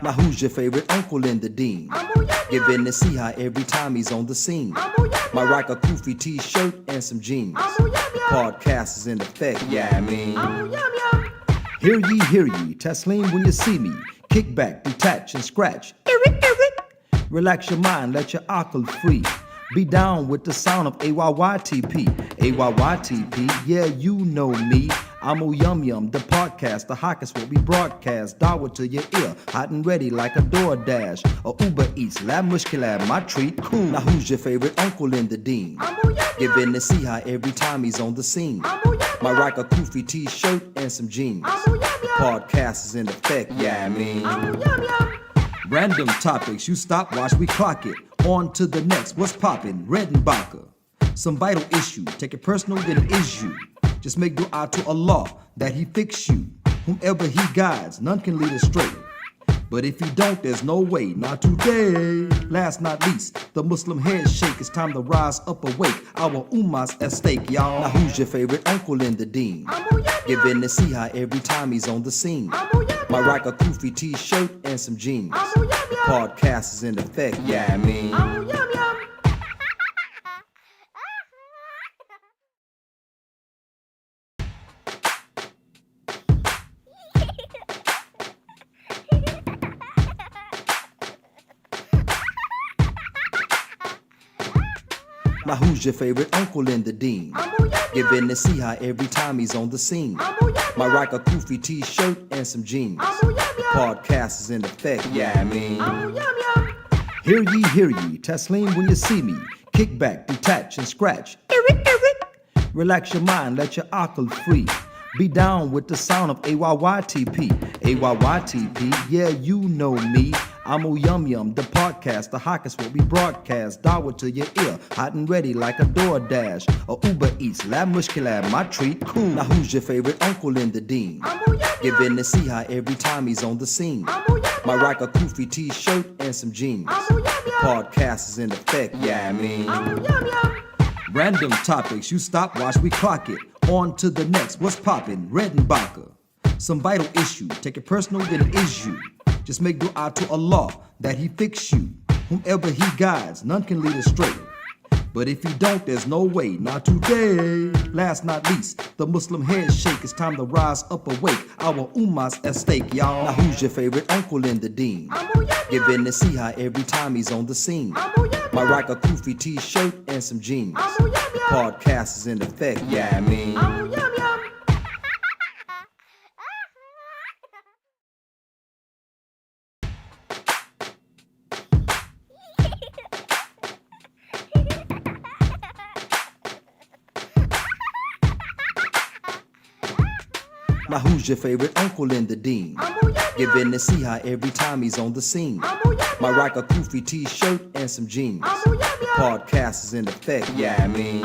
Now who's your favorite uncle in the dean? Give in to see how every time he's on the scene. Might rock a goofy t-shirt and some jeans. The podcast is in effect, yeah I mean. Hear ye, Taslim when you see me. Kick back, detach and scratch. Relax your mind, let your akal free. Be down with the sound of AYYTP. AYYTP, yeah you know me. I'm Yum Yum, the podcast, the hockey's what we broadcast. Dawa to your ear, hot and ready like a DoorDash. Or Uber Eats, lab mushkilab, my treat, cool. Now who's your favorite uncle in the dean? Give in to see how every time he's on the scene. Might rock a goofy t-shirt and some jeans. The podcast is in effect, yeah I mean. Random topics, you stop, watch, we clock it. On to the next, what's poppin'? Red and Baka. Some vital issue, take it personal, then it is you. Just make dua to Allah that He fix you. Whomever He guides, none can lead astray. But if He don't, there's no way, not today. Last not least, the Muslim head shake. It's time to rise up awake. Our ummah's at stake, y'all. Now who's your favorite uncle in the dean? Give in to see how every time he's on the scene. Might rock a goofy t-shirt and some jeans. The podcast is in effect, yeah I mean. Now who's your favorite uncle in the dean? Give in to see how every time he's on the scene. Might rock a goofy t-shirt and some jeans. The podcast is in effect, yeah I mean. Hear ye, Taslim when you see me. Kick back, detach and scratch. Relax your mind, let your akal free. Be down with the sound of AYYTP. AYYTP, yeah you know me. I'm Yum Yum, the podcast, the hockey's what we broadcast. Dawa to your ear, hot and ready like a DoorDash. Or Uber Eats, lab mushkilab, my treat, cool. Now who's your favorite uncle in the dean? Give in to see how every time he's on the scene. Might rock a goofy t-shirt and some jeans. The podcast is in effect, yeah I mean. Random topics, you stop, watch, we clock it. On to the next, what's poppin'? Red and Baka. Some vital issue, take it personal, then it is you. Just make dua to Allah that He fix you. Whomever He guides, none can lead astray. But if He don't, there's no way, not today. Last not least, the Muslim head shake. It's time to rise up awake. Our ummah's at stake, y'all. Now who's your favorite uncle in the dean? Give in to see how every time he's on the scene. Might rock a goofy t-shirt and some jeans. The podcast is in effect, yeah I mean. Now who's your favorite uncle in the dean? Give in to see how every time he's on the scene. Might rock a goofy t-shirt and some jeans. The podcast is in effect, yeah I mean.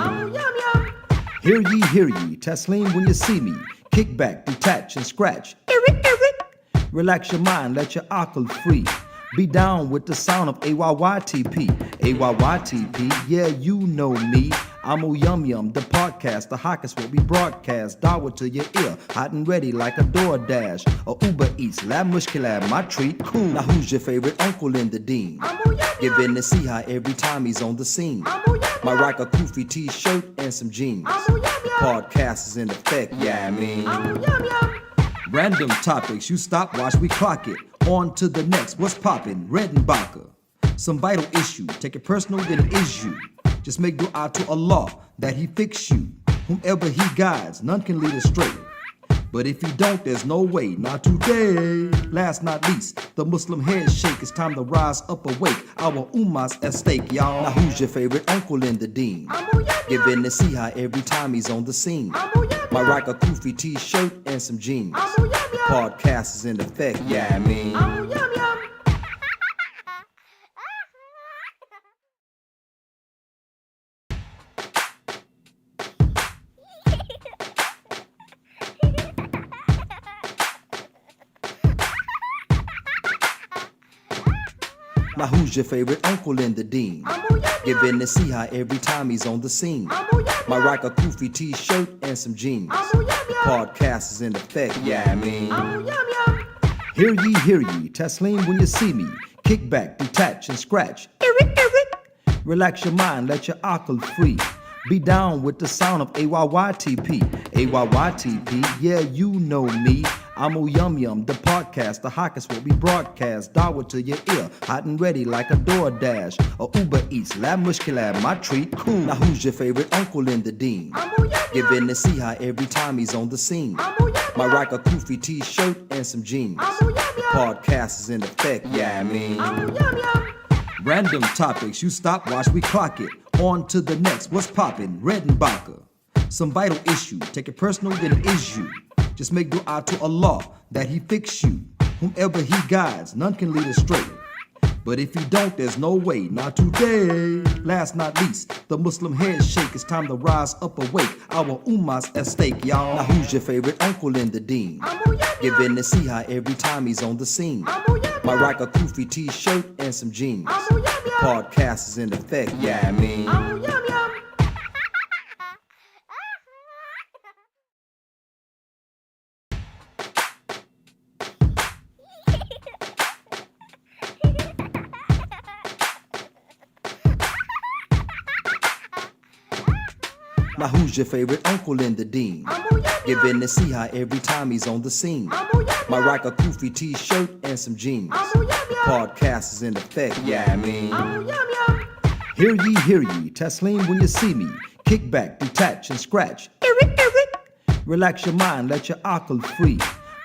Hear ye, Taslim when you see me. Kick back, detach and scratch. Relax your mind, let your akal free. Be down with the sound of AYYTP. AYYTP, yeah you know me. I'm Yum Yum, the podcast, the hockey's what we broadcast. Dawa to your ear, hot and ready like a DoorDash. Or Uber Eats, lab mushkilab, my treat, cool. Now who's your favorite uncle in the dean? Give in to see how every time he's on the scene. Might rock a goofy t-shirt and some jeans. The podcast is in effect, yeah I mean. Random topics, you stop, watch, we clock it. On to the next, what's poppin'? Red and Baka. Some vital issue, take it personal, then it is you. Just make dua to Allah that He fix you. Whomever He guides, none can lead astray. But if He don't, there's no way, not today. Last not least, the Muslim head shake. It's time to rise up awake. Our ummah's at stake, y'all. Now who's your favorite uncle in the dean? Give in to see how every time he's on the scene. Might rock a goofy t-shirt and some jeans. The podcast is in effect, yeah I mean. Now who's your favorite uncle in the dean? Give in to see how every time he's on the scene. Might rock a goofy t-shirt and some jeans. The podcast is in effect, yeah I mean. Hear ye, Taslim when you see me. Kick back, detach, and scratch. Relax your mind, let your akal free. Be down with the sound of AYYTP. AYYTP, yeah, you know me. I'm Yum Yum, the podcast, the hock is what we broadcast. Dawa to your ear, hot and ready like a DoorDash. Or Uber Eats, lab mushkilab, my treat, cool. Now who's your favorite uncle in the dean? Giving the see how every time he's on the scene. My rock a Kufi t-shirt and some jeans. The podcast is in effect, yeah, I mean. Random topics, you stop, watch, we clock it. On to the next, what's poppin'? Red and Baka. Some vital issue, take it personal, then it is you. Just make dua to Allah that He fix you. Whomever He guides, none can lead astray. But if He don't, there's no way, not today. Last not least, the Muslim head shake. It's time to rise up awake. Our ummah's at stake, y'all. Now who's your favorite uncle in the deen? Giving the see how every time he's on the scene. My rock a Kufi t-shirt and some jeans. The podcast is in effect, yeah, I mean. Now who's your favorite uncle in the dean? Giving the see how every time he's on the scene. My rock a Kufi t-shirt and some jeans. The podcast is in effect, yeah, I mean. Hear ye, Taslim when you see me. Kick back, detach, and scratch. Relax your mind, let your akal free.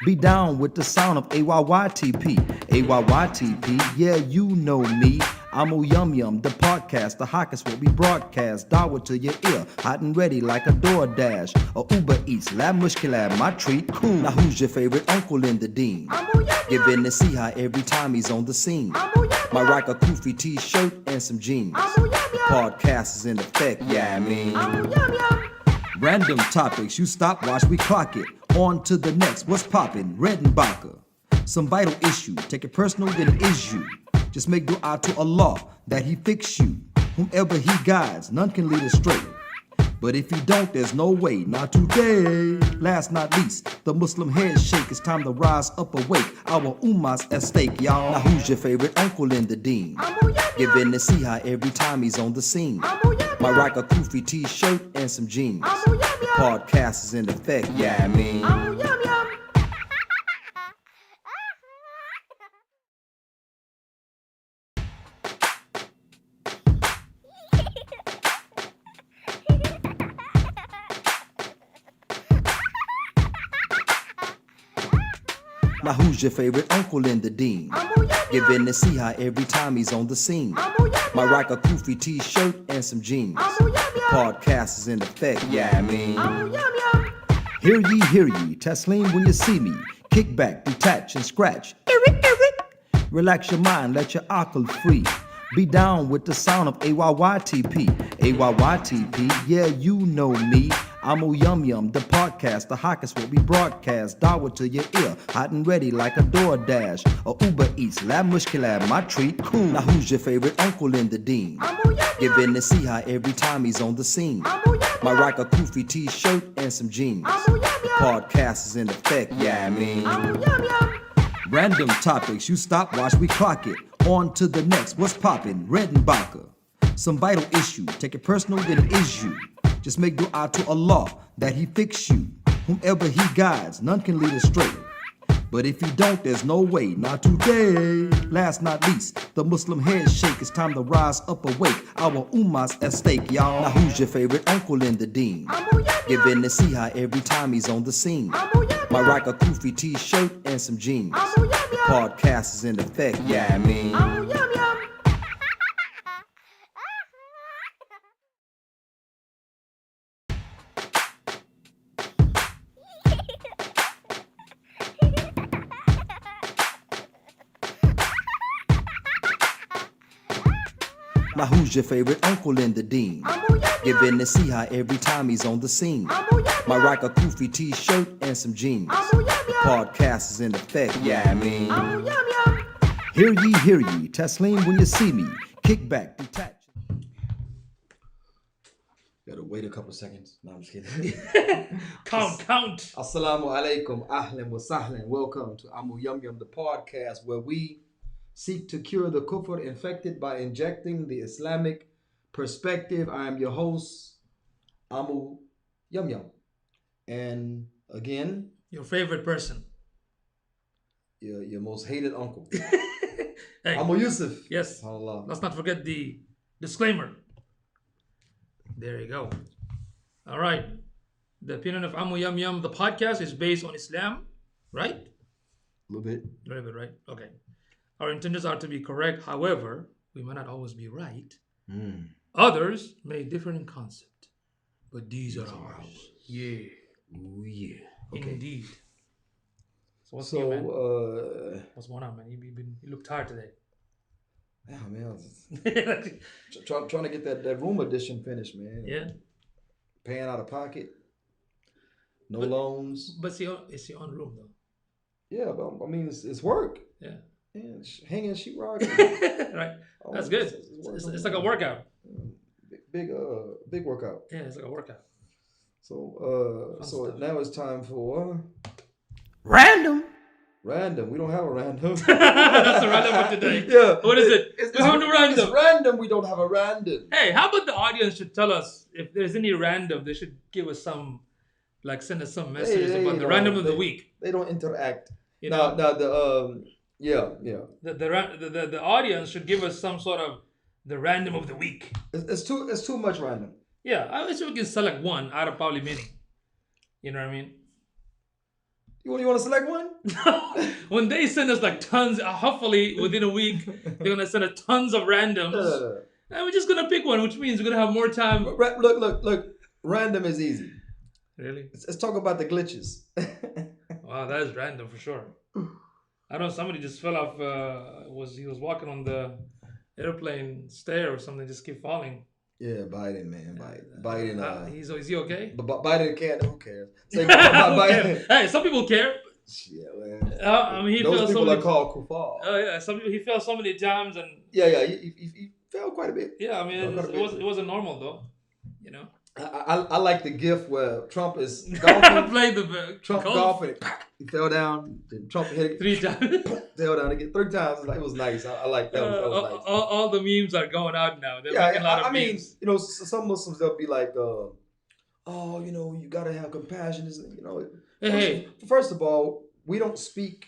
Be down with the sound of AYYTP. AYYTP, yeah, you know me. I'm Yum Yum, the podcast, the hock is what we broadcast. Dawa to your ear, hot and ready like a DoorDash. Or Uber Eats, lab mushkilab, my treat, cool. Now who's your favorite uncle in the dean? Giving the see how every time he's on the scene. My rock a Kufi t-shirt and some jeans. The podcast is in effect, yeah, I mean. Random topics, you stop, watch, we clock it. On to the next, what's poppin'? Red and Baka. Some vital issue, take it personal, then it is you. Just make dua to Allah that He fix you. Whomever He guides, none can lead astray. But if He don't, there's no way, not today. Last not least, the Muslim head shake. It's time to rise up awake. Our ummah's at stake, y'all. Now who's your favorite uncle in the deen? Giving the see how every time he's on the scene. My rock a Kufi t-shirt and some jeans. The podcast is in effect, yeah, I mean. Now who's your favorite uncle in the dean? Giving the see how every time he's on the scene. My rock a Kufi t-shirt and some jeans. The podcast is in effect, yeah, I mean. Hear ye, Taslim when you see me. Kick back, detach, and scratch. Relax your mind, let your akal free. Be down with the sound of AYYTP. AYYTP, yeah, you know me. I'm Yum Yum, the podcast, the hock is what we broadcast. Dawa to your ear, hot and ready like a DoorDash. Or Uber Eats, lab mushkilab, my treat, cool. Now who's your favorite uncle in the dean? Giving the see how every time he's on the scene. My rock a Kufi t-shirt and some jeans. The podcast is in effect, yeah, I mean. Random topics, you stop, watch, we clock it. On to the next, what's poppin'? Red and Baka. Some vital issue, take it personal, then it is you. Just make dua to Allah that He fix you. Whomever He guides, none can lead astray. But if He don't, there's no way, not today. Last not least, the Muslim head shake. It's time to rise up awake. Our ummah's at stake, y'all. Now who's your favorite uncle in the deen? Giving the see how every time he's on the scene. My rock a Kufi t-shirt and some jeans. The podcast is in effect, yeah, I mean. Now who's your favorite uncle in the dean? Giving the see how every time he's on the scene. My rock a Kufi t-shirt and some jeans. The podcast is in effect, yeah, I mean. Hear ye, Taslim when you see me. Kick back, detach. Gotta Wait a couple of seconds. No, I'm just kidding. Count. Assalamu alaikum, ahlan wa sahlan. Welcome to Amu Yum Yum, the podcast where we seek to cure the kufr infected by injecting the Islamic perspective. I am your host, Amu Yum Yum. And again, Your favorite person. your most hated uncle, Hey, Amu Yusuf. yes. Allah. Let's not forget the disclaimer. There you go. All right. The opinion of Amu Yum Yum, the podcast, is based on Islam, right? A little bit. A little bit, right? Okay. Our intentions are to be correct. However, we may not always be right. Others may differ in concept. But these are ours. Yeah. Ooh, yeah. Okay. Indeed. So what's new, man? What's going on, man? You look tired today. Yeah, man. I was trying to get that room edition finished, man. Yeah. Paying out of pocket. No loans. But it's your own room, though. Yeah, but I mean, it's work. Yeah. Yeah, hanging sheetrock. Right. That's good. It's like a workout. Big workout. Yeah, it's like a workout. So now it's time for random. Random. We don't have a random. That's the random for today. Yeah. What is it? It's random. It's random. We don't have a random. Hey, how about the audience should tell us if there's any random? They should give us some, like send us some message about the random of the week. They don't interact. You know? Yeah. The audience should give us some sort of the random of the week. It's too much random. Yeah, I wish we can select one out of probably many. You know what I mean? You want to select one? When they send us like tons, hopefully within a week, they're going to send us tons of randoms. And we're just going to pick one, which means we're going to have more time. Look. Random is easy. Really? Let's talk about the glitches. Wow, that is random for sure. I know somebody just fell off, he was walking on the airplane stair or something, just keep falling. Yeah, Biden, man. Biden. Is he okay? But Biden can't. Who cares? Say, Biden. Hey, some people care. Yeah, man. I mean, those people are called kuffar. Oh yeah, he fell so many times and. Yeah, he fell quite a bit. Yeah, I mean, it wasn't normal though, you know. I like the gif where Trump is golfing. Played the Trump golfing. He fell down. Then Trump hit it 3 times. Fell down again 3 times. It was nice. I like that. That was nice. All the memes are going out now. They're making a lot of memes. I mean, some Muslims they'll be like, you gotta have compassion. First of all, we don't speak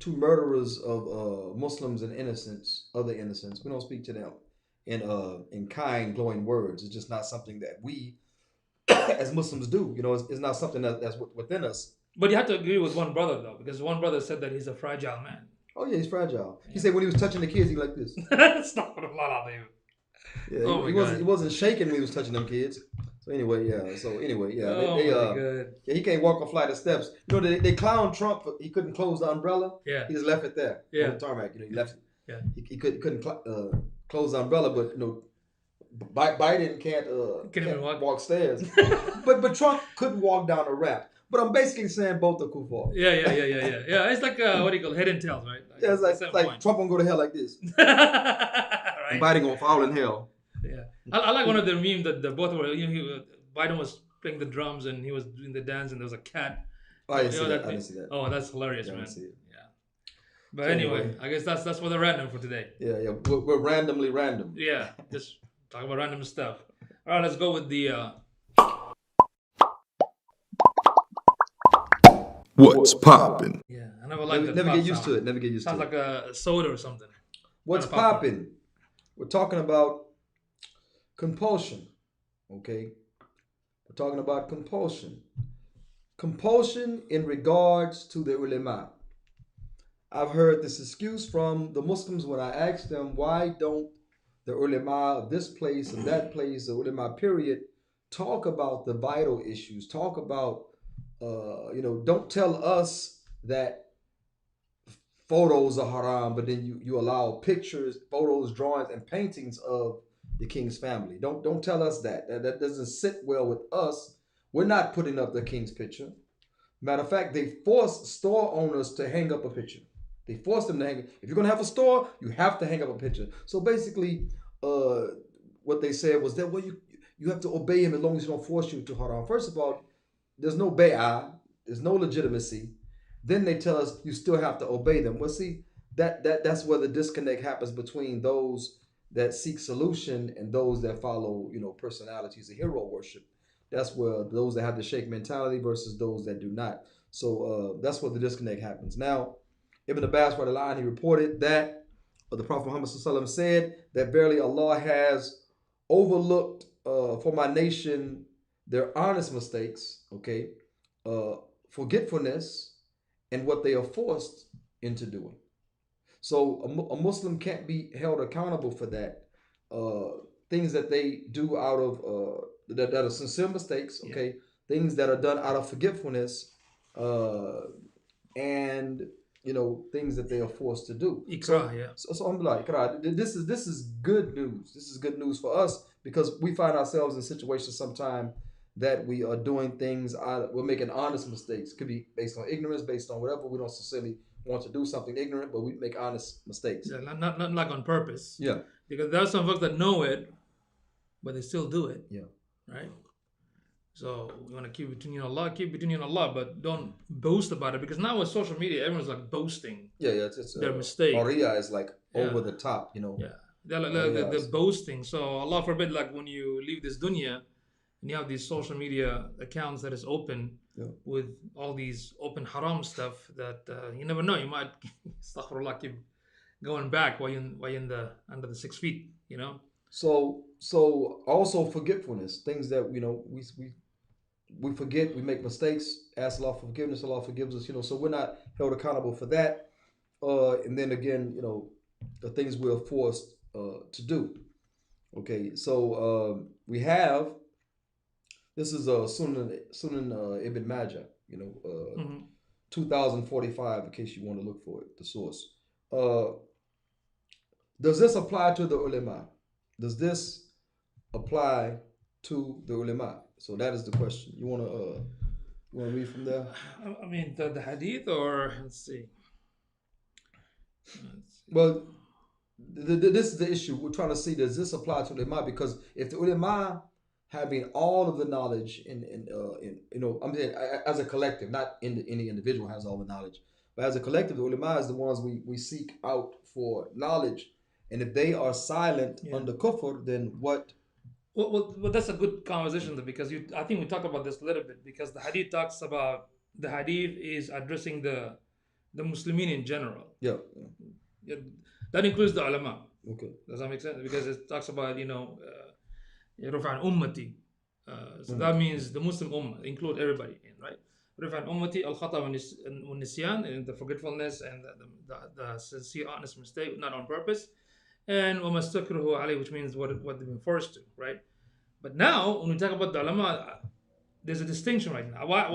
to murderers of Muslims and other innocents. We don't speak to them in kind, glowing words. It's just not something that we, as Muslims, do. It's not something that's within us. But you have to agree with one brother though, because one brother said that he's a fragile man. Oh yeah, he's fragile. Yeah. He said when he was touching the kids, he like this. Stop it, a lot of them. Yeah, he wasn't shaking when he was touching them kids. So anyway, he can't walk a flight of steps. They clowned Trump. He couldn't close the umbrella. Yeah, he just left it there. Yeah, on the tarmac. He left it. Yeah, he couldn't close the umbrella, but Biden can't even walk stairs. but Trump couldn't walk down a ramp. But I'm basically saying both are kuffar. Yeah. It's like what do you call it? Head and tails, right? Yeah, it's like Trump gonna go to hell like this. Right. And Biden gonna fall in hell. Yeah, I like one of the memes that the both were. Biden was playing the drums and he was doing the dance and there was a cat. Oh, I didn't see that. Oh, that's hilarious, man. See it. Yeah. But anyway, I guess that's for the random for today. Yeah. We're randomly random. Yeah, just talk about random stuff. All right, let's go with the. What's poppin'? Yeah, I never like that. Never get used to it. Never get used to it. Sounds like a soda or something. What's poppin'? We're talking about compulsion. Okay? We're talking about compulsion. Compulsion in regards to the ulama. I've heard this excuse from the Muslims when I ask them, why don't the ulama of this place and that place, the ulama period, talk about the vital issues, talk about don't tell us that photos are haram, but then you allow pictures, photos, drawings, and paintings of the king's family. Don't tell us that. That doesn't sit well with us. We're not putting up the king's picture. Matter of fact, they force store owners to hang up a picture. They force them to hang. If you're gonna have a store, you have to hang up a picture. So basically, what they said was that, well, you have to obey him as long as he don't force you to haram. First of all, there's no bay'ah, there's no legitimacy. Then they tell us you still have to obey them. Well, see, that's where the disconnect happens between those that seek solution and those that follow, personalities and hero worship. That's where those that have the sheikh mentality versus those that do not. So that's where the disconnect happens. Now, Ibn Abbas, by the line, he reported that the Prophet Muhammad said that verily Allah has overlooked for my nation their honest mistakes, okay, forgetfulness, and what they are forced into doing. So a Muslim can't be held accountable for that. Things that they do out of that are sincere mistakes, okay, things that are done out of forgetfulness, and things that they are forced to do. So I'm like, this is good news. This is good news for us because we find ourselves in situations sometimes that we are doing things we're making honest mistakes. Could be based on ignorance, based on whatever. We don't sincerely want to do something ignorant, but we make honest mistakes. Yeah, not like on purpose. Yeah. Because there are some folks that know it, but they still do it. Yeah. Right? So we want to keep between you and Allah, but don't boast about it because now with social media, everyone's like boasting. Yeah, it's their mistake. Maria is like over the top, Yeah, they're boasting. So Allah forbid, like when you leave this dunya and you have these social media accounts that is open with all these open haram stuff that you never know. You might, astaghfirullah, keep going back while you're under the 6 feet. So also forgetfulness, things that we forget, we make mistakes, ask Allah for forgiveness, Allah forgives us, so we're not held accountable for that. And then again, the things we're forced to do. Okay, so we have, this is Sunan Ibn Majah, 2045, in case you want to look for it, the source. Does this apply to the ulama? Does this apply to the ulama? So that is the question. You want to read from there? I mean, the hadith, or let's see. Well, this is the issue. We're trying to see, does this apply to the ulama? Because if the ulama having all of the knowledge as a collective, not any individual has all the knowledge, but as a collective, the ulama is the ones we seek out for knowledge. And if they are silent on the kufr, then what? Well, that's a good conversation though, because I think we talked about this a little bit, because the hadith talks about, the hadith is addressing the Muslimin in general. Yeah. That includes the ulama. Okay. Does that make sense? Because it talks about, Rufa'an ummati. So that means the Muslim ummah, include everybody in, right? Rufa'an ummati al-khata wa nisyan, and the forgetfulness and the sincere, honest mistake, not on purpose. And وَمَسْتَكْرُهُ عَلَيْهِ, which means what they've been forced to, right? But now, when we talk about the ulama, there's a distinction right now. Why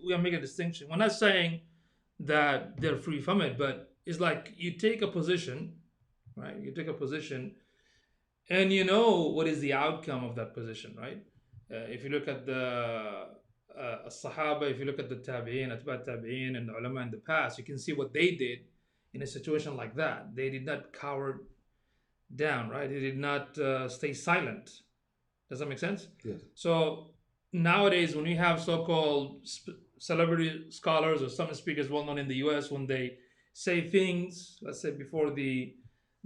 we are making a distinction? We're not saying that they're free from it, but it's like you take a position, right? You take a position, and you know what is the outcome of that position, right? If you look at the Sahaba, if you look at the Tabi'in, Atba' Tabi'in, and the ulama in the past, you can see what they did in a situation like that. They did not cower down, right? They did not stay silent. Does that make sense? Yes. So nowadays, when we have so-called celebrity scholars or some speakers well known in the U.S., when they say things, let's say before the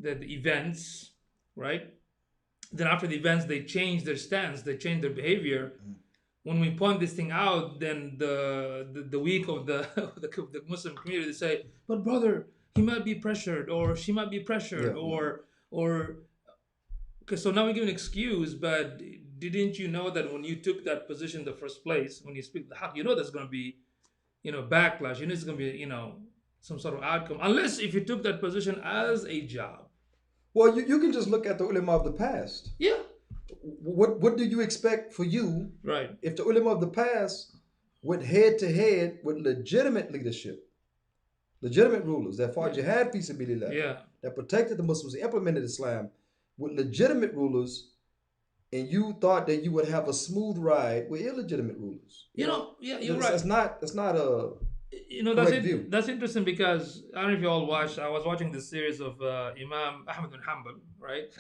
events, right? Then after the events, they change their stance, they change their behavior. When we point this thing out, then the weak of the Muslim community, they say, "But brother, he might be pressured, or she might be pressured, or okay." So now we give an excuse, but didn't you know that when you took that position in the first place, when you speak the haq, there's going to be, backlash. There's going to be, some sort of outcome, unless if you took that position as a job. Well, you can just look at the ulama of the past. Yeah. What do you expect for you? Right. If the ulama of the past went head to head with legitimate leadership, legitimate rulers that fought jihad, peace and billah, that protected the Muslims, implemented Islam with legitimate rulers, and you thought that you would have a smooth ride with illegitimate rulers. You're right. That's not a view. That's interesting, because I don't know if you all watched. I was watching this series of Imam Ahmad bin Hanbal, right?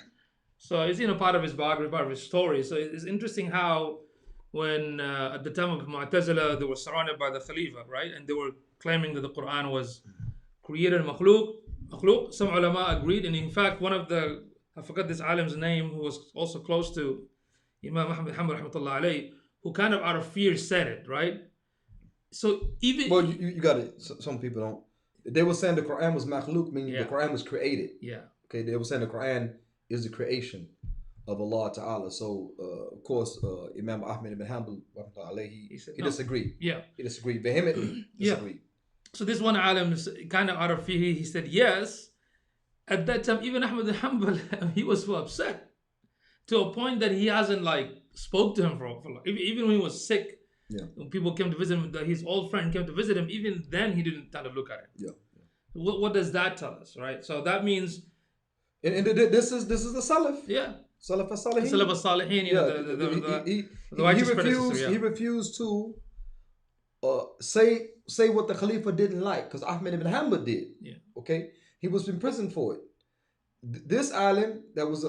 So it's part of his biography, part of his story. So it's interesting how when at the time of Mu'tazila they were surrounded by the Khalifa, right, and they were claiming that the Quran was created makhluk. Some ulama agreed, and in fact, one of the I forgot this alim's name who was also close to Imam Ahmad Hanbal rahmatullah alayhi, who kind of out of fear said it, right? So even Well, you got it. Some people don't. They were saying the Quran was makhluk, meaning the Yeah. Quran was created. yeah. Okay, they were saying the Quran is the creation of Allah Ta'ala. So, of course, Imam Ahmad ibn Hanbal, He said, he no. disagreed. Yeah. He disagreed vehemently. Yeah. Disagreed. So this one alim, kind of out of fear, he said yes. At that time, even Ahmad ibn Hanbal, he was so upset to a point that he hasn't spoke to him for even when he was sick. Yeah. When people came to visit him, his old friend came to visit him. Even then, he didn't kind of look at it. Yeah. What does that tell us, right? So that means, And this is the Salaf. yeah, Salaf as-Salihin. Salaf as-Salihin, Yeah, the righteous he predecessor, refused. yeah. He refused to say what the Khalifa didn't like, because Ahmed ibn Hanbal did. Yeah. Okay, he was in prison for it. This alim that was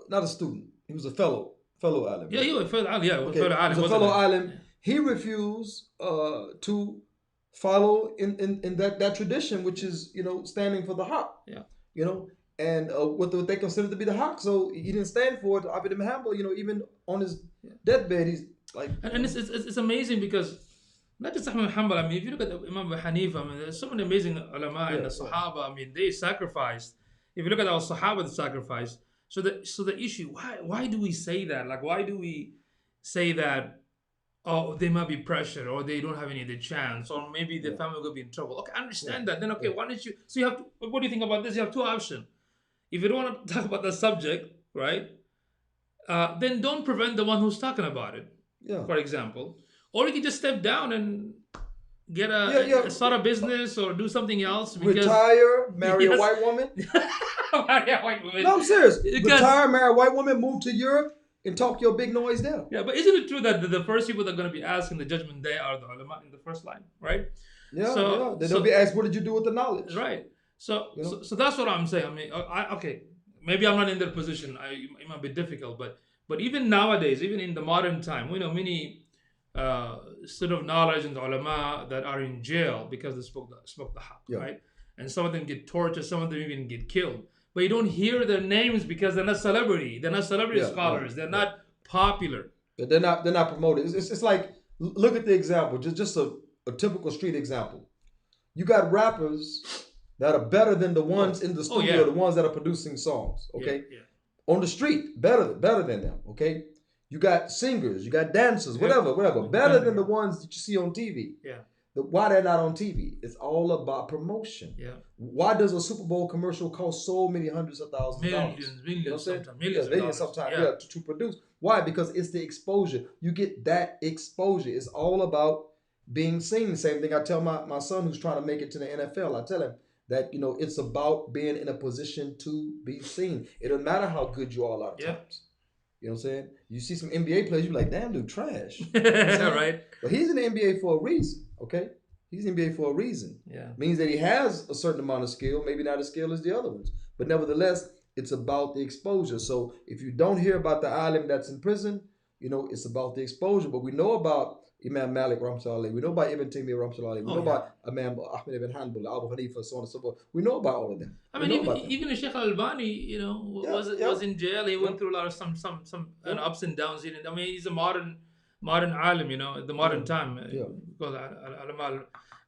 not a student, he was a fellow alim. Yeah, he was a fellow alim. Yeah, Okay, fellow alim, he was a wasn't fellow it? alim. Yeah. He refused to follow in that tradition, which is standing for the haq. Yeah. And what they consider to be the haq. So he didn't stand for it. Ahmed ibn Hanbal, even on his deathbed, he's like. And it's amazing because not just Ahmad Hanbal. I mean, if you look at Imam Abu Hanifa, I mean, there's so many amazing ulama and the Sahaba. I mean, they sacrificed. If you look at our Sahaba, the sacrifice. So the issue, why do we say that? Like, why do we say that? Oh, they might be pressured, or they don't have any other chance, or maybe their family will be in trouble. Okay, I understand that. Then okay, why don't you? So you have to. What do you think about this? You have two options. If you don't want to talk about the subject, right? Then don't prevent the one who's talking about it. Yeah. For example, or you can just step down and get start a business or do something else. Because, retire, marry a Yes. white woman. Marry a white woman. No, I'm serious. Because- Retire, marry a white woman, move to Europe, and talk your big noise there. Yeah, but isn't it true that the first people that are going to be asked in the judgment day are the ulama in the first line, right? Yeah, So- yeah. Then so- they'll be asked, what did you do with the knowledge? Right. So, You know? so that's what I'm saying. I mean, okay, maybe I'm not in that position. It might be difficult, but even nowadays, even in the modern time, we know many student of knowledge and the ulama that are in jail because they spoke the haq, Yeah. right? And some of them get tortured, some of them even get killed. But you don't hear their names because they're not celebrity. They're not celebrity Yeah, scholars. yeah, They're not popular. But they're not promoted. It's like, look at the example, just a typical street example. You got rappers that are better than the ones in the studio, yeah. the ones that are producing songs. Okay, Yeah. on the street, better than them. Okay, you got singers, you got dancers, whatever, better than the ones that you see on TV. Yeah. Why they're not on TV? It's all about promotion. Yeah. Why does a Super Bowl commercial cost so many hundreds of thousands of dollars? Millions, You know what I'm saying? sometimes, millions of millions dollars. sometimes, Yeah. to produce. Why? Because it's the exposure. You get that exposure. It's all about being seen. Same thing I tell my son who's trying to make it to the NFL. I tell him that, it's about being in a position to be seen. It doesn't matter how good you are a lot of Yeah. times. You know what I'm saying? You see some NBA players, you're like, damn, dude, trash. You know what I'm saying? Right. But he's in the NBA for a reason, okay? He's in the NBA for a reason. Yeah. Means that he has a certain amount of skill, maybe not as skilled as the other ones. But nevertheless, it's about the exposure. So if you don't hear about the alim that's in prison, it's about the exposure. But we know about Imam Malik rahmatullah. We know about Ibn Taymiyyah rahmatullah. We know about Imam Ahmed ibn Hanbal, Abu Hanifa, so on and so forth. We know about all of them. I We mean, know about them. even Sheikh Al-Albani, was in jail. He went through a lot of some ups and downs. I mean, he's a modern alim, at the modern time. Because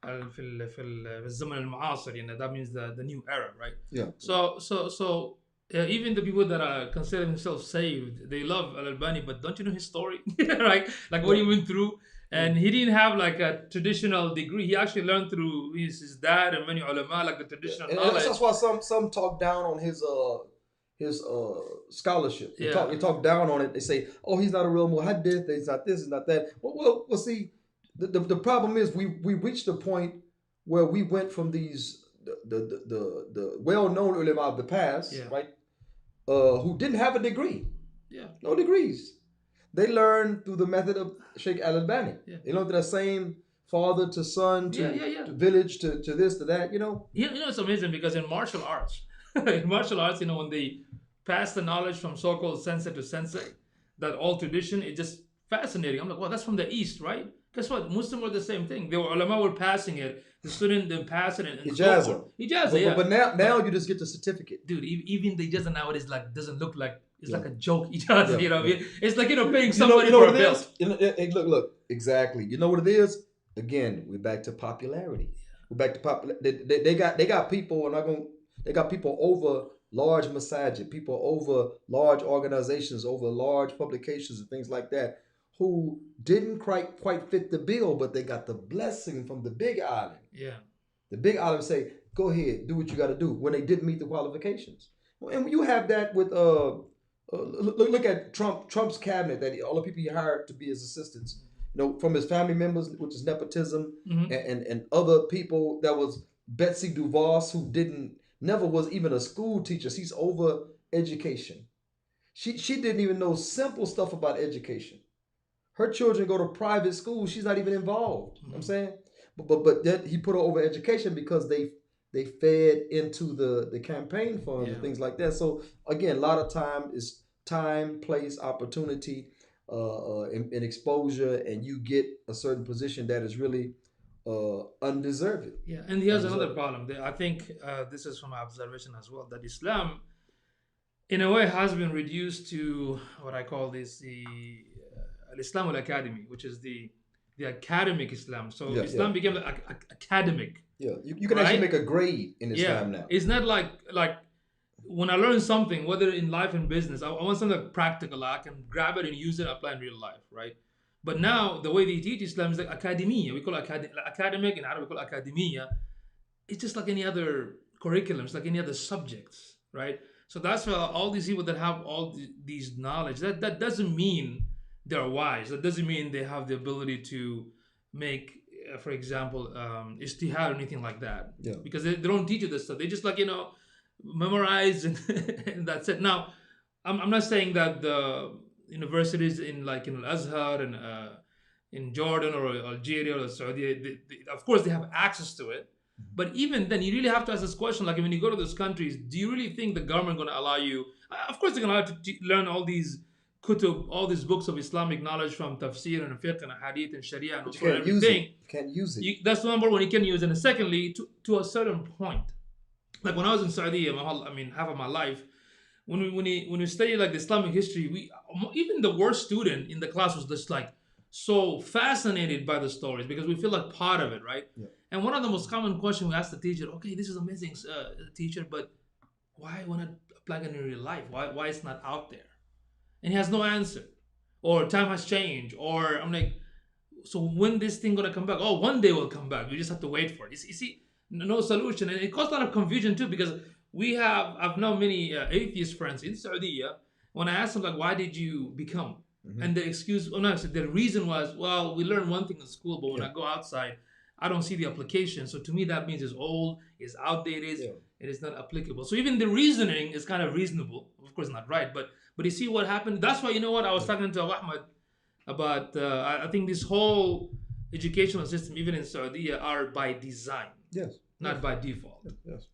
في الزمن المعاصر, that means the new era, right? Yeah. So even the people that are consider themselves saved, they love Al-Albani, but don't you know his story, right? Like what he went through. And he didn't have like a traditional degree. He actually learned through his dad and many ulama, like the traditional And knowledge. that's why some talk down on his scholarship. They Yeah. talk down on it. They say, oh, he's not a real muhaddith. He's not this, he's not that. Well, see, the problem is we reached a point where we went from these the well-known ulama of the past, Yeah. right? Who didn't have a degree. Yeah. No degrees. They learned through the method of Sheikh Al-Albani. Yeah. They learned the same father to son to, Yeah. to village to this to that, It's amazing because in martial arts, when they pass the knowledge from so-called sensei to sensei, that all tradition is just fascinating. I'm like, well, that's from the East, right? Guess what? Muslims were the same thing. They were ulama were passing it. The student then pass it and so Ijaza. forth. Ijaza, But, yeah. but now you just get the certificate. Dude, even the ijaza nowadays like doesn't look like it's Yeah. like a joke. Ijaza, Yeah, you know, yeah. it's like paying You somebody know for a what it bill. is? Hey, look, exactly. You know what it is? Again, we're back to popularity. We're back to they got people, they got people over large masajid, people over large organizations, over large publications and things like that, who didn't quite fit the bill, but they got the blessing from the big island. Yeah. The big island say, go ahead, do what you got to do when they didn't meet the qualifications. And you have that with look at Trump's cabinet, that all the people he hired to be his assistants, from his family members, which is nepotism, Mhm. and other people. That was Betsy DeVos, who never was even a school teacher. She's over education. She didn't even know simple stuff about education. Her children go to private school. She's not even involved. You know what I'm saying, but then he put her over education because they fed into the campaign funds and things like that. So again, a lot of time is time, place, opportunity, and exposure, and you get a certain position that is really undeserved. Yeah, and here's another problem. I think this is from my observation as well, that Islam, in a way, has been reduced to what I call the Islam al-Academy, which is the academic Islam. So Yeah, Islam became academic. Yeah, you can actually Right? make a grade in Islam now. It's not like when I learn something, whether in life and business, I want something practical. I can grab it and use it, apply in real life, right? But now the way they teach Islam is like academia. We call it academic, in Arabic we call it academia. It's just like any other curriculum. It's like any other subjects, right? So that's why all these people that have all these knowledge, that doesn't mean they're wise. That doesn't mean they have the ability to make, for example, ijtihad or anything like that. Yeah. Because they don't teach you this stuff. They just memorize and, and that's it. Now, I'm not saying that the universities in Al-Azhar and in Jordan or Algeria or Saudi, of course they have access to it. But even then, you really have to ask this question: like when you go to those countries, do you really think the government going to allow you? Of course, they're going to allow you to learn all these kutub, all these books of Islamic knowledge from tafsir and fiqh and hadith and sharia and But you can't use everything. it. Can't use it. That's number one, you can use it. And secondly, to a certain point, like when I was in Saudi, half of my life, when we studied like the Islamic history, even the worst student in the class was just like so fascinated by the stories because we feel like part of it, right? Yeah. And one of the most common questions we asked the teacher, okay, this is amazing, teacher, but why want to apply it in real life? Why it's not out there? And he has no answer, or time has changed, or I'm like, so when this thing gonna come back? Oh, one day will come back. We just have to wait for it. You see, no solution, and it caused a lot of confusion too because I've known many atheist friends in Saudi. When I asked them like, why did you become? Mhm. And the reason was, well, we learned one thing in school, but when I go outside, I don't see the application. So to me, that means it's old, it's outdated, it is not applicable. So even the reasoning is kind of reasonable. Of course, not right, but you see what happened. That's why I was talking to Ahmed about. I think this whole educational system, even in Saudi, are by design, Yes. not by default, Yes.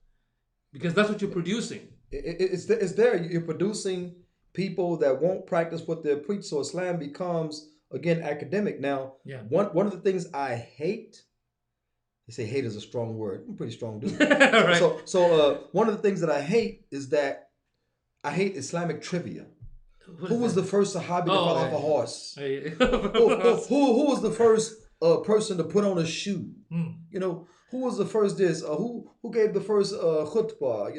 because that's what you're producing. It's there. You're producing people that won't practice what they preach. So Islam becomes again academic. Now, Yeah. one of the things I hate. They say hate is a strong word. I'm a pretty strong dude. Right. So one of the things that I hate is that I hate Islamic trivia. What Who is was that? the first Sahabi to Oh, fall off yeah. a horse? Hey. Who was the first person to put on a shoe? Hmm. Who was the first this? Who gave the first khutbah?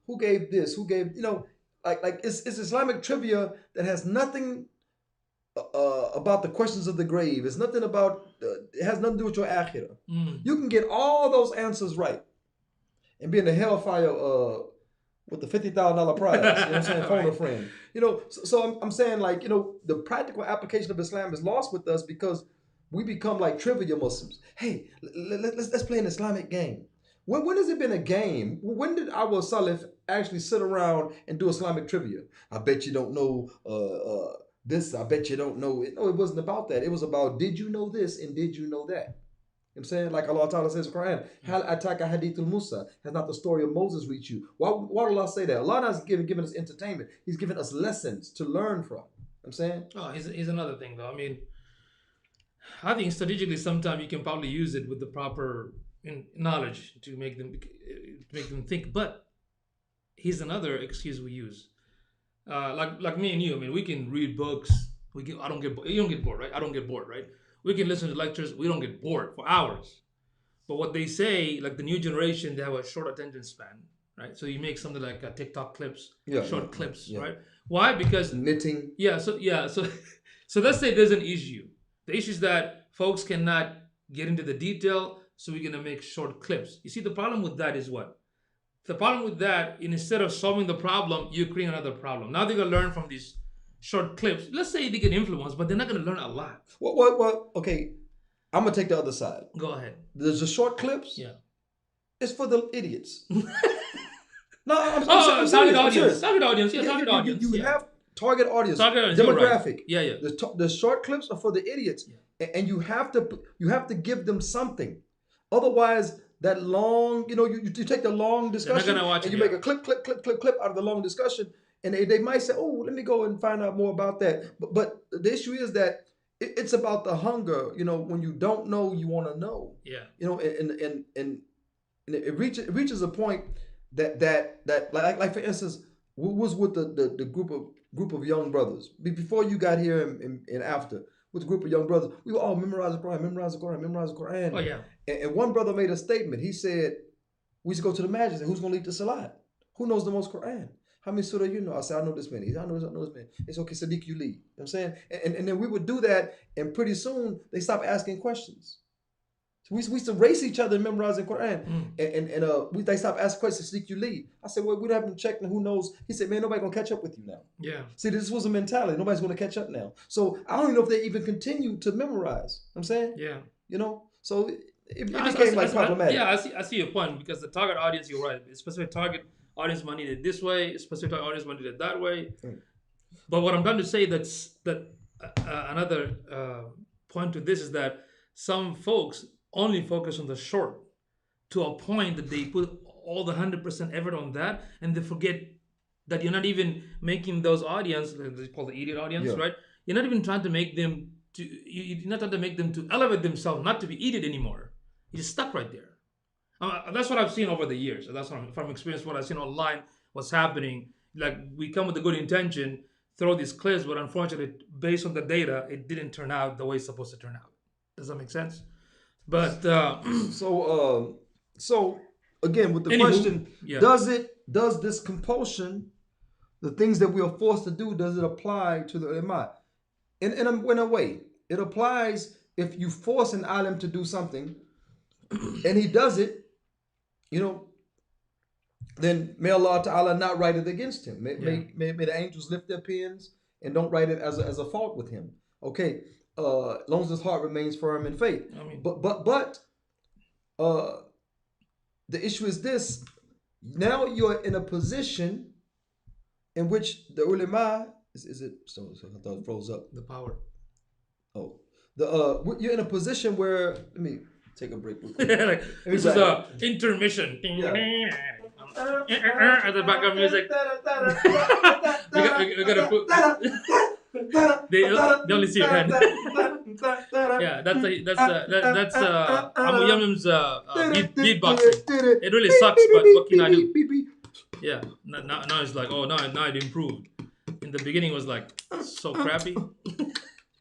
Who gave this? Who gave like it's Islamic trivia that has nothing about the questions of the grave. It's nothing about. It has nothing to do with your akhirah. Mm. You can get all those answers right, and be in the hellfire with the $50,000 prize. You know what I'm saying? Phone a Right. friend. So I'm saying like the practical application of Islam is lost with us because we become like trivia Muslims. Hey, let's play an Islamic game. When has it been a game? When did our Salaf actually sit around and do Islamic trivia? I bet you don't know this. I bet you don't know it. No, it wasn't about that. It was about did you know this and did you know that? I'm saying, like Allah Ta'ala says in the Quran, Hal ataka hadithul Musa, has not the story of Moses reached you? Why did Allah say that? Allah not giving us entertainment. He's giving us lessons to learn from. I'm saying? Oh, here's another thing though. I mean, I think strategically sometimes you can probably use it with the proper knowledge to make them think. But here's another excuse we use. Like me and you, I mean, we can read books. I don't get you don't get bored, right? I don't get bored, right? We can listen to lectures. We don't get bored for hours. But what they say, like the new generation, they have a short attention span, right? So you make something like TikTok clips, short clips, right? Why? Because knitting. So let's say there's an issue. The issue is that folks cannot get into the detail, so we're gonna make short clips. You see, the problem with that is what? The problem with that, instead of solving the problem, you create another problem. Now they're gonna learn from these short clips. Let's say they get influenced, but they're not gonna learn a lot. Well, okay. I'm gonna take the other side. Go ahead. There's the short clips. Yeah. It's for the idiots. No, I'm target serious. audience. Target audience. Yeah, target audience. You have target audience. Target audience. Demographic. Right. Yeah. The short clips are for the idiots, and you have to give them something. Otherwise, that long, you take the long discussion and you make a clip out of the long discussion, and they might say, oh, let me go and find out more about that. But the issue is that it's about the hunger. When you don't know, you want to know. Yeah. And it reaches a point that like for instance, was with the group of young brothers before you got here and after, with a group of young brothers, we were all memorize the Quran. Oh yeah. And one brother made a statement. He said, we used to go to the masjid. Who's gonna lead the salat? Who knows the most Quran? How many surah you know? I said, I know this many. I know this many. It's okay, Sadiq, you lead. You know what I'm saying? And then we would do that, and pretty soon they stopped asking questions. So we used to race each other in memorizing Quran. And they stopped asking questions, Sadiq, you lead. I said, well, we don't have them checking who knows. He said, man, nobody gonna catch up with you now. Yeah. See, this was a mentality. Nobody's gonna catch up now. So I don't even know if they even continue to memorize. You know what I'm saying? Yeah. So it became problematic. I see your point, because the target audience, you're right. Specific target audience might need it this way, specific target audience might need it that way. But what I'm trying to say that another point to this is that some folks only focus on the short to a point that they put all the 100% effort on that, and they forget that you're not even making those audience, they call the idiot audience, right? You're not even trying to make them you're not trying to make them to elevate themselves, not to be idiot anymore. You're just stuck right there. That's what I've seen over the years. That's what from experience, what I've seen online, what's happening. Like, we come with a good intention, throw these clips, but unfortunately, based on the data, it didn't turn out the way it's supposed to turn out. Does that make sense? But so again, with the question, does this compulsion, the things that we are forced to do, does it apply to the ulama? In a way, it applies if you force an alim to do something, and he does it, then may Allah Ta'ala not write it against him. May the angels lift their pens and don't write it as a fault with him. Okay, as long as his heart remains firm in faith. I mean, but the issue is this: now you're in a position in which the ulama is it? So I thought it froze up. the power. Oh, you're in a position where, let me take a break real quick. Like, this is a intermission. At the background music. we gotta put. They only see your head. Yeah, that's Abu Yamim's beatboxing. It really sucks, but what can I do? Yeah, now it's like, oh, now it improved. In the beginning, it was like so crappy.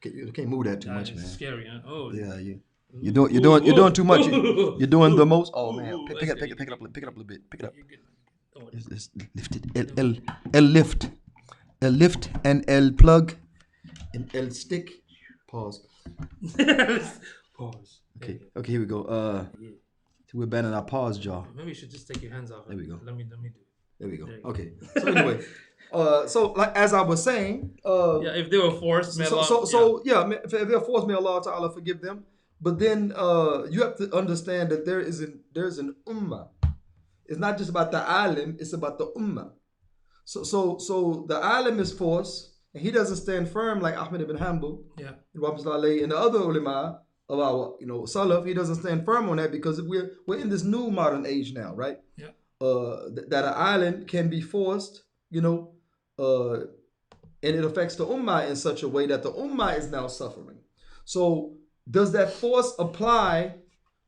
You can't move that too much, it's man. scary, huh? Oh, Yeah, you're doing too much. You're doing the most. Oh man, pick it up a little bit. Pick it up. Don't worry. It's lifted. L lift. L lift and L plug and L stick. Pause. Pause. Okay, here we go. We're banning our pause jaw. Maybe you should just take your hands off. There we go. Let me do it. There we go. There you go. Okay. So anyway, so like as I was saying, Yeah, if they were forced, may Allah, if they're forced, may Allah Ta'ala forgive them. But then you have to understand that there's an ummah. It's not just about the alim; it's about the ummah. So the alim is forced, and he doesn't stand firm like Ahmed ibn Hanbal, yeah, and the other ulama of our, Salaf, he doesn't stand firm on that because we're in this new modern age now, right? Yeah. That an island can be forced, and it affects the ummah in such a way that the ummah is now suffering. So does that force apply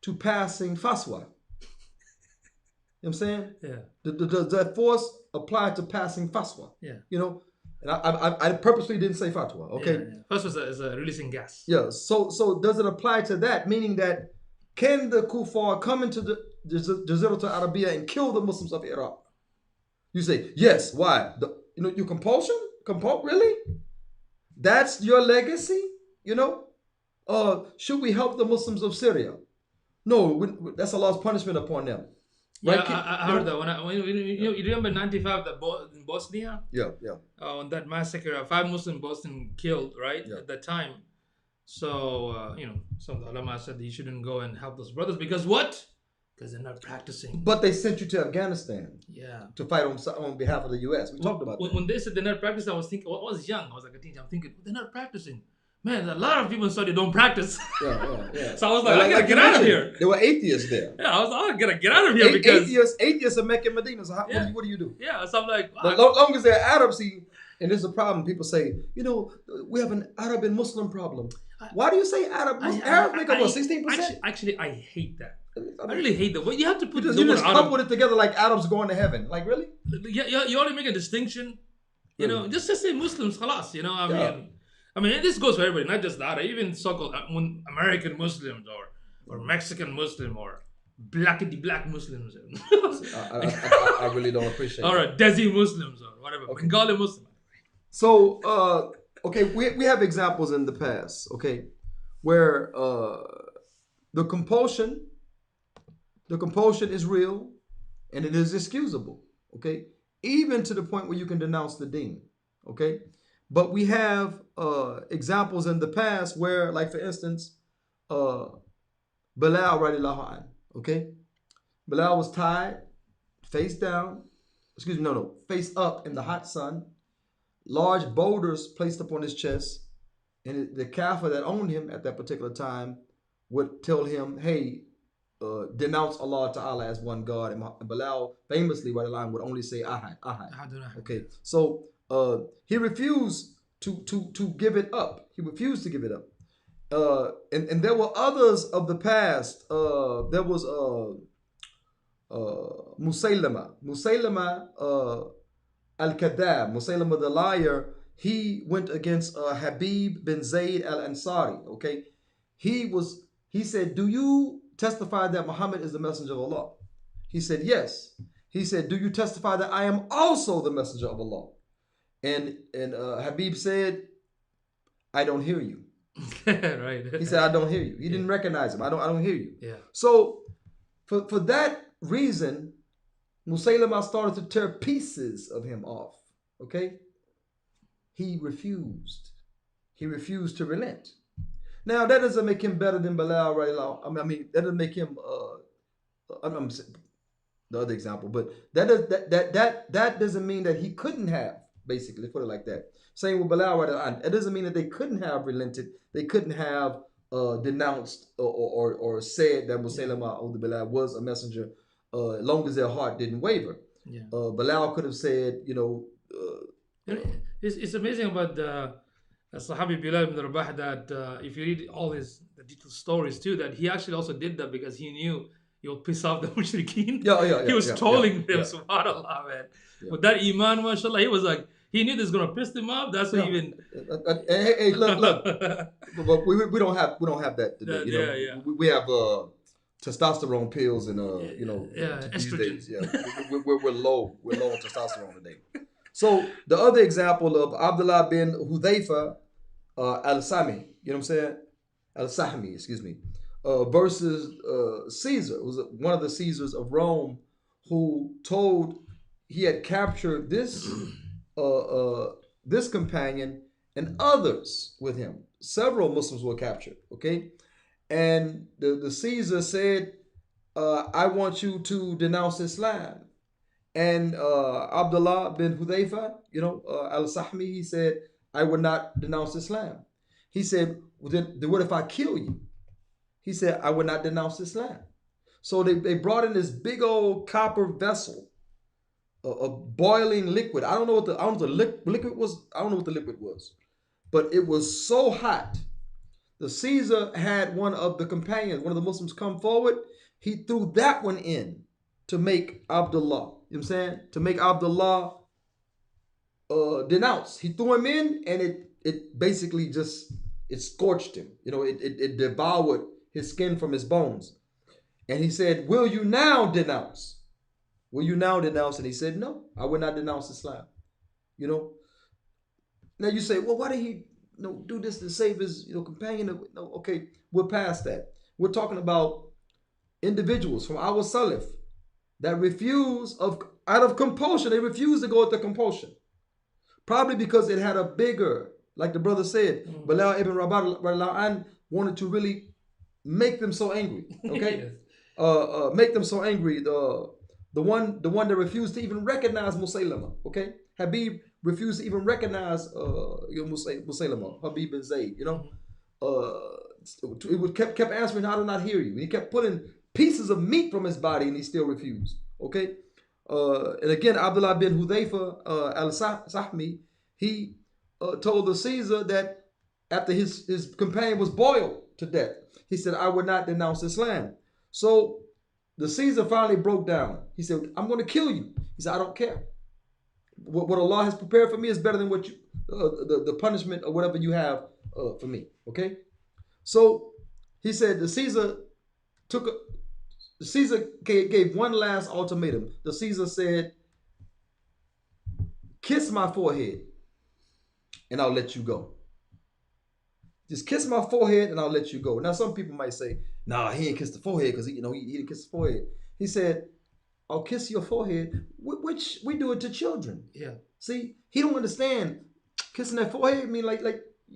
to passing fatwa? You know what I'm saying? Yeah. Does that force apply to passing fatwa? Yeah. And I purposely didn't say fatwa, okay? Yeah. First was a releasing gas. Yeah. So does it apply to that? Meaning that can the kuffar come into the Jaziratul Arabiya and kill the Muslims of Iraq? You say yes. Why? Your compulsion? Really? That's your legacy? Should we help the Muslims of Syria? No, that's Allah's punishment upon them. Yeah, Right? I heard that. You remember 95 in Bosnia? Yeah. On that massacre, 5 Muslim Boston killed, right? Yeah. At that time. So, some of the ulama said that you shouldn't go and help those brothers because what? Because they're not practicing. But they sent you to Afghanistan Yeah. to fight on behalf of the U.S. We talked about that. When they said they're not practicing, I was thinking, I was young. I was like a teenager. I'm thinking, they're not practicing. Man, a lot of people in Saudi don't practice. Yeah. So I was like, I gotta get out of here. There were atheists there. Yeah, I gotta get out of here because Atheists are Mecca and Medina. So what do you do? yeah. So I'm like, But long as they're Arabs, and there's a problem. People say, we have an Arab and Muslim problem. Why do you say Arab? Arabs make up what, 16%? Actually, I hate that. I really hate that. Well, you have to put You the word just Arab. couple it together like Arabs going to heaven. Like, really? You already make a distinction. Really? Just say Muslims, khalas. Yeah. I mean, this goes for everybody, not just the Arab. Even so-called American Muslims or Mexican Muslim or black Muslims. I really don't appreciate Or that. Desi Muslims or whatever. Bengali Muslim. So, okay, we have examples in the past, okay, where the compulsion is real and it is excusable, okay, even to the point where you can denounce the deen, okay. But we have examples in the past where, like for instance, Bilal radiallahu anh, okay, Bilal was tied face down, face up in the hot sun. Large boulders placed upon his chest, and the kafir that owned him at that particular time would tell him, hey, denounce Allah Ta'ala as one God. And Bilal famously, right line, would only say Ahad. Okay, so he refused to give it up. He refused to give it up. And there were others of the past. There was Musaylama Al-Kadhab, Musaylama the liar. He went against Habib bin Zayd al-Ansari, okay? He said, do you testify that Muhammad is the messenger of Allah? He said, yes. He said, do you testify that I am also the messenger of Allah? And Habib said, I don't hear you. Right. He said, I don't hear you. He didn't recognize him. I don't hear you. Yeah. So for that reason, Musaylama started to tear pieces of him off. Okay? He refused. He refused to relent. Now that doesn't make him better than Bilal, right? I mean, that doesn't make him I'm the other example, but that doesn't mean that he couldn't have, basically, let's put it like that. Same with Bilal, right? It doesn't mean that they couldn't have relented, they couldn't have denounced or said that Musaylama or Bilal was a messenger, as long as their heart didn't waver. Yeah. Bilal could have said, It's amazing about the Sahabi Bilal ibn Rabah that if you read all the detailed stories too, that he actually also did that because he knew he would piss off the mushrikeen. He was trolling them, subhanAllah, man. With that iman, mashallah, he was like, he knew this was gonna piss them off. That's why even. Hey, look. But we don't have that today. We have testosterone pills and these estrogen. days. Yeah, we're low on testosterone today. So the other example of Abdullah bin Hudhayfa al-Sami, you know what I'm saying? Al-Sahmi, excuse me, versus Caesar, who was one of the Caesars of Rome, who told he had captured this this companion and others with him. Several Muslims were captured, okay? And the Caesar said, I want you to denounce Islam. And Abdullah bin Hudhayfa, al-Sahmi, he said, I would not denounce Islam. He said, well, then what if I kill you? He said, I would not denounce Islam. So they brought in this big old copper vessel, a boiling liquid. I don't know what the liquid was. I don't know what the liquid was, but it was so hot. The Caesar had one of the companions, one of the Muslims, come forward. He threw that one in to make Abdullah. You know what I'm saying? To make Abdullah denounce. He threw him in, and it basically just it scorched him. You know, it devoured his skin from his bones. And he said, "Will you now denounce? Will you now denounce?" And he said, "No, I will not denounce Islam." You know. Now you say, "Well, why did he do this to save his companion?" No, okay, we're past that. We're talking about individuals from our Salaf that refuse out of compulsion. They refuse to go with the compulsion, probably because it had a bigger, like the brother said, Bilal ibn Rabah wanted to really make them so angry. Okay, yes. Make them so angry. The one that refused to even recognize Musaylama. Okay, Habib refused to even recognize Musaylama, Habib bin Zayd. It would kept answering, "I do not hear you." And he kept putting pieces of meat from his body, and he still refused. Okay, and again, Abdullah bin Hudhayfa al-Sahmi, he told the Caesar that after his companion was boiled to death, he said, "I would not denounce Islam." So the Caesar finally broke down. He said, "I'm going to kill you." He said, "I don't care. What Allah has prepared for me is better than what you, the punishment or whatever you have for me." Okay. So he said the Caesar gave one last ultimatum. The Caesar said, "Kiss my forehead and I'll let you go. Just kiss my forehead and I'll let you go." Now some people might say, "Nah, he didn't kiss the forehead because he didn't kiss the forehead." He said, "I'll kiss your forehead," which we do it to children. Yeah. See, he don't understand kissing that forehead mean like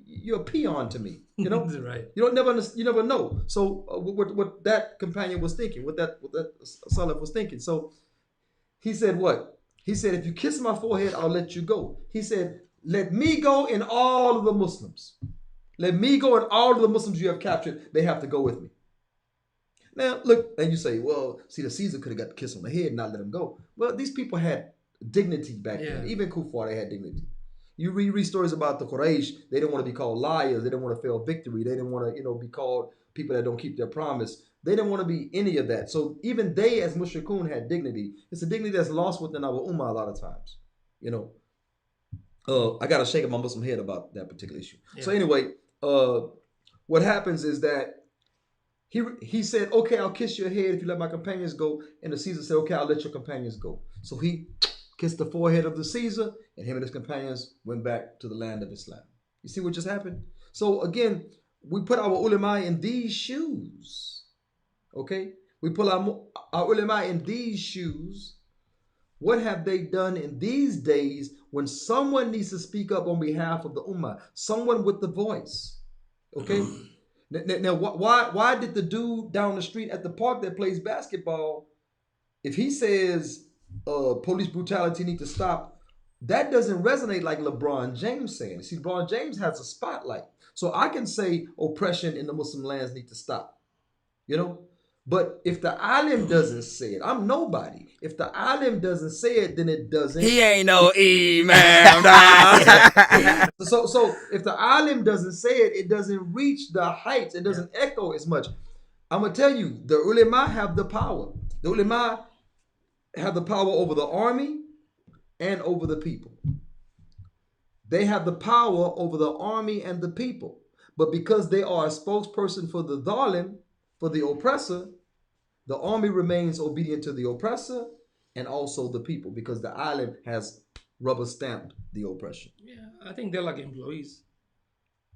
you're a peon to me. Right. You never know. So what that companion was thinking, what that Salaf was thinking. So he said what? He said, "If you kiss my forehead, I'll let you go." He said, "Let me go and all of the Muslims. Let me go and all of the Muslims you have captured, they have to go with me." Now, look, and you say, "Well, see, the Caesar could have got the kiss on the head and not let him go." Well, these people had dignity back then. Even Kuffar, they had dignity. You read stories about the Quraysh, they didn't want to be called liars. They didn't want to fail victory. They didn't want to, be called people that don't keep their promise. They didn't want to be any of that. So even they, as mushrikun, had dignity. It's a dignity that's lost within our ummah a lot of times. I got to shake my Muslim head about that particular issue. Yeah. So anyway, what happens is that he said, "Okay, I'll kiss your head if you let my companions go." And the Caesar said, "Okay, I'll let your companions go." So he kissed the forehead of the Caesar, and him and his companions went back to the land of Islam. You see what just happened? So again, we put our ulama in these shoes. Okay? We put our ulama in these shoes. What have they done in these days when someone needs to speak up on behalf of the ummah? Someone with the voice. Okay? Now, why did the dude down the street at the park that plays basketball, if he says police brutality need to stop, that doesn't resonate like LeBron James saying? See, LeBron James has a spotlight. So I can say oppression in the Muslim lands need to stop. But if the alim doesn't say it, I'm nobody. If the alim doesn't say it, then it doesn't. He ain't no imam. So if the alim doesn't say it, it doesn't reach the heights. It doesn't echo as much. I'm going to tell you, the ulama have the power. The ulama have the power over the army and over the people. They have the power over the army and the people. But because they are a spokesperson for the dhalim, for the oppressor, the army remains obedient to the oppressor and also the people, because the alim has rubber stamped the oppression. Yeah, I think they're like employees.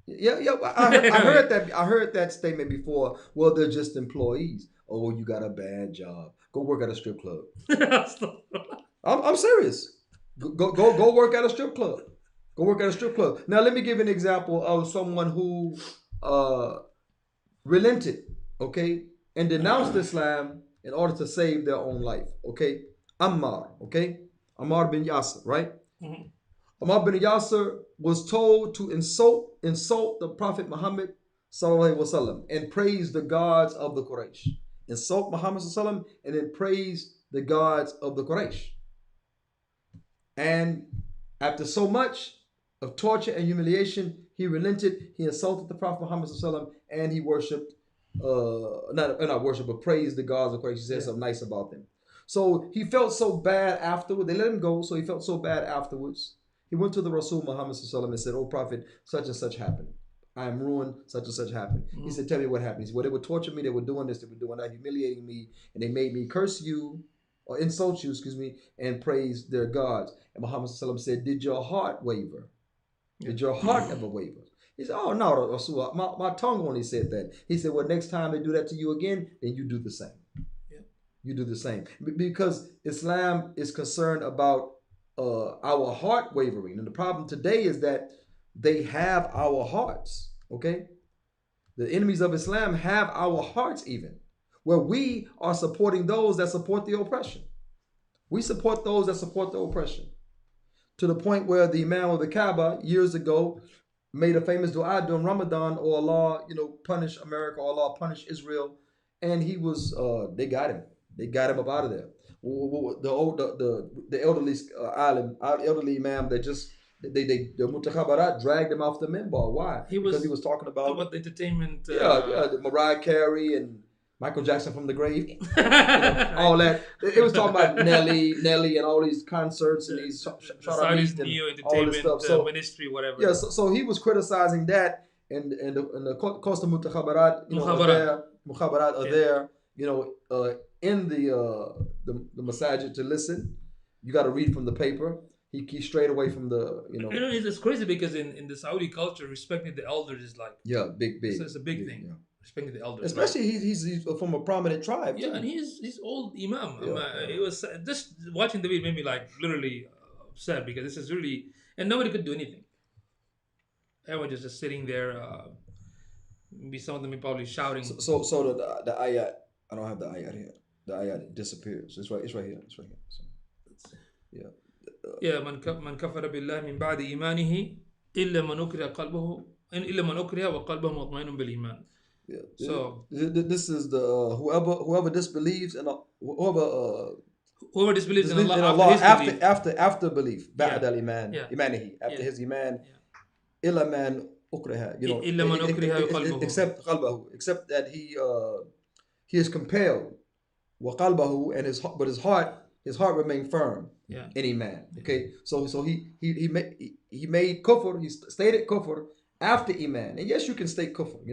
Yeah. I heard that statement before. Well, they're just employees. Oh, you got a bad job. Go work at a strip club. I'm serious. Go work at a strip club. Go work at a strip club. Now, let me give an example of someone who relented, okay, and denounced Islam in order to save their own life, okay? Ammar bin Yasser, right? Mm-hmm. Ammar bin Yasser was told to insult the Prophet Muhammad sallallahu alaihi wasallam, and praised the gods of the Quraysh. Insult Muhammad sallallahu alaihi wasallam and then praise the gods of the Quraysh. And after so much of torture and humiliation, he relented. He insulted the Prophet Muhammad sallallahu alaihi wasallam, and he worshipped, not worship, but praised the gods of Quraysh. He said something nice about them. So he felt so bad afterward. They let him go, so he felt so bad afterwards. He went to the Rasul Muhammad sallallahu alaihi wasallam and said, "Oh Prophet, such and such happened. I am ruined, such and such happened." He said, "Tell me what happened." He said, "Well, they would torture me, they were doing this, they were doing that, humiliating me, and they made me curse you, or insult you, and praise their gods." And Muhammad sallallahu alaihi wasallam said, "Did your heart waver? Did your heart ever waver?" He said, "Oh no, Rasul, my tongue only said that." He said, "Well, next time they do that to you again, then you do the same." You do the same. Because Islam is concerned about our heart wavering. And the problem today is that they have our hearts, okay? The enemies of Islam have our hearts even, where we are supporting those that support the oppression. We support those that support the oppression. To the point where the Imam of the Kaaba years ago made a famous dua during Ramadan, "Oh Allah, punish America, or Allah, punish Israel." And he was, they got him. They got him up out of there. The elderly elderly imam, the Mutakhabarat dragged him off the minbar. Why? Because he was talking about the entertainment. The Mariah Carey and Michael Jackson from the grave, all that. It was talking about Nelly, and all these concerts and these Saudi's new entertainment ministry, whatever. Yeah, so he was criticizing that, and of course the Mutakhabarat, Mukhabarat are there, in the masajid to listen. You got to read from the paper. He strayed away from the, It's crazy because in the Saudi culture, respecting the elders is like big. It's a big thing. Yeah. Respecting the elders, especially he's from a prominent tribe. Yeah, and he's old imam. It was just watching the video made me like literally upset because this is really, and nobody could do anything. Everyone just sitting there. Maybe some of them probably shouting. So the ayat. I don't have the ayat here. The ayat disappears. It's right here. So, من كفر بالله من بعد إيمانه إلا من أكره وقلبه مطمئن بالإيمان. Yeah. So this is the whoever disbelieves and whoever disbelieves in Allah after belief, بعد الإيمان إيمانه, after his iman, إلا من أكره, إلا من أكره وقلبه, except that he is compelled, وقلبه, and his heart remained firm in iman. Okay, so he made kufr. He stated kufr after iman, and yes, you can state kufr.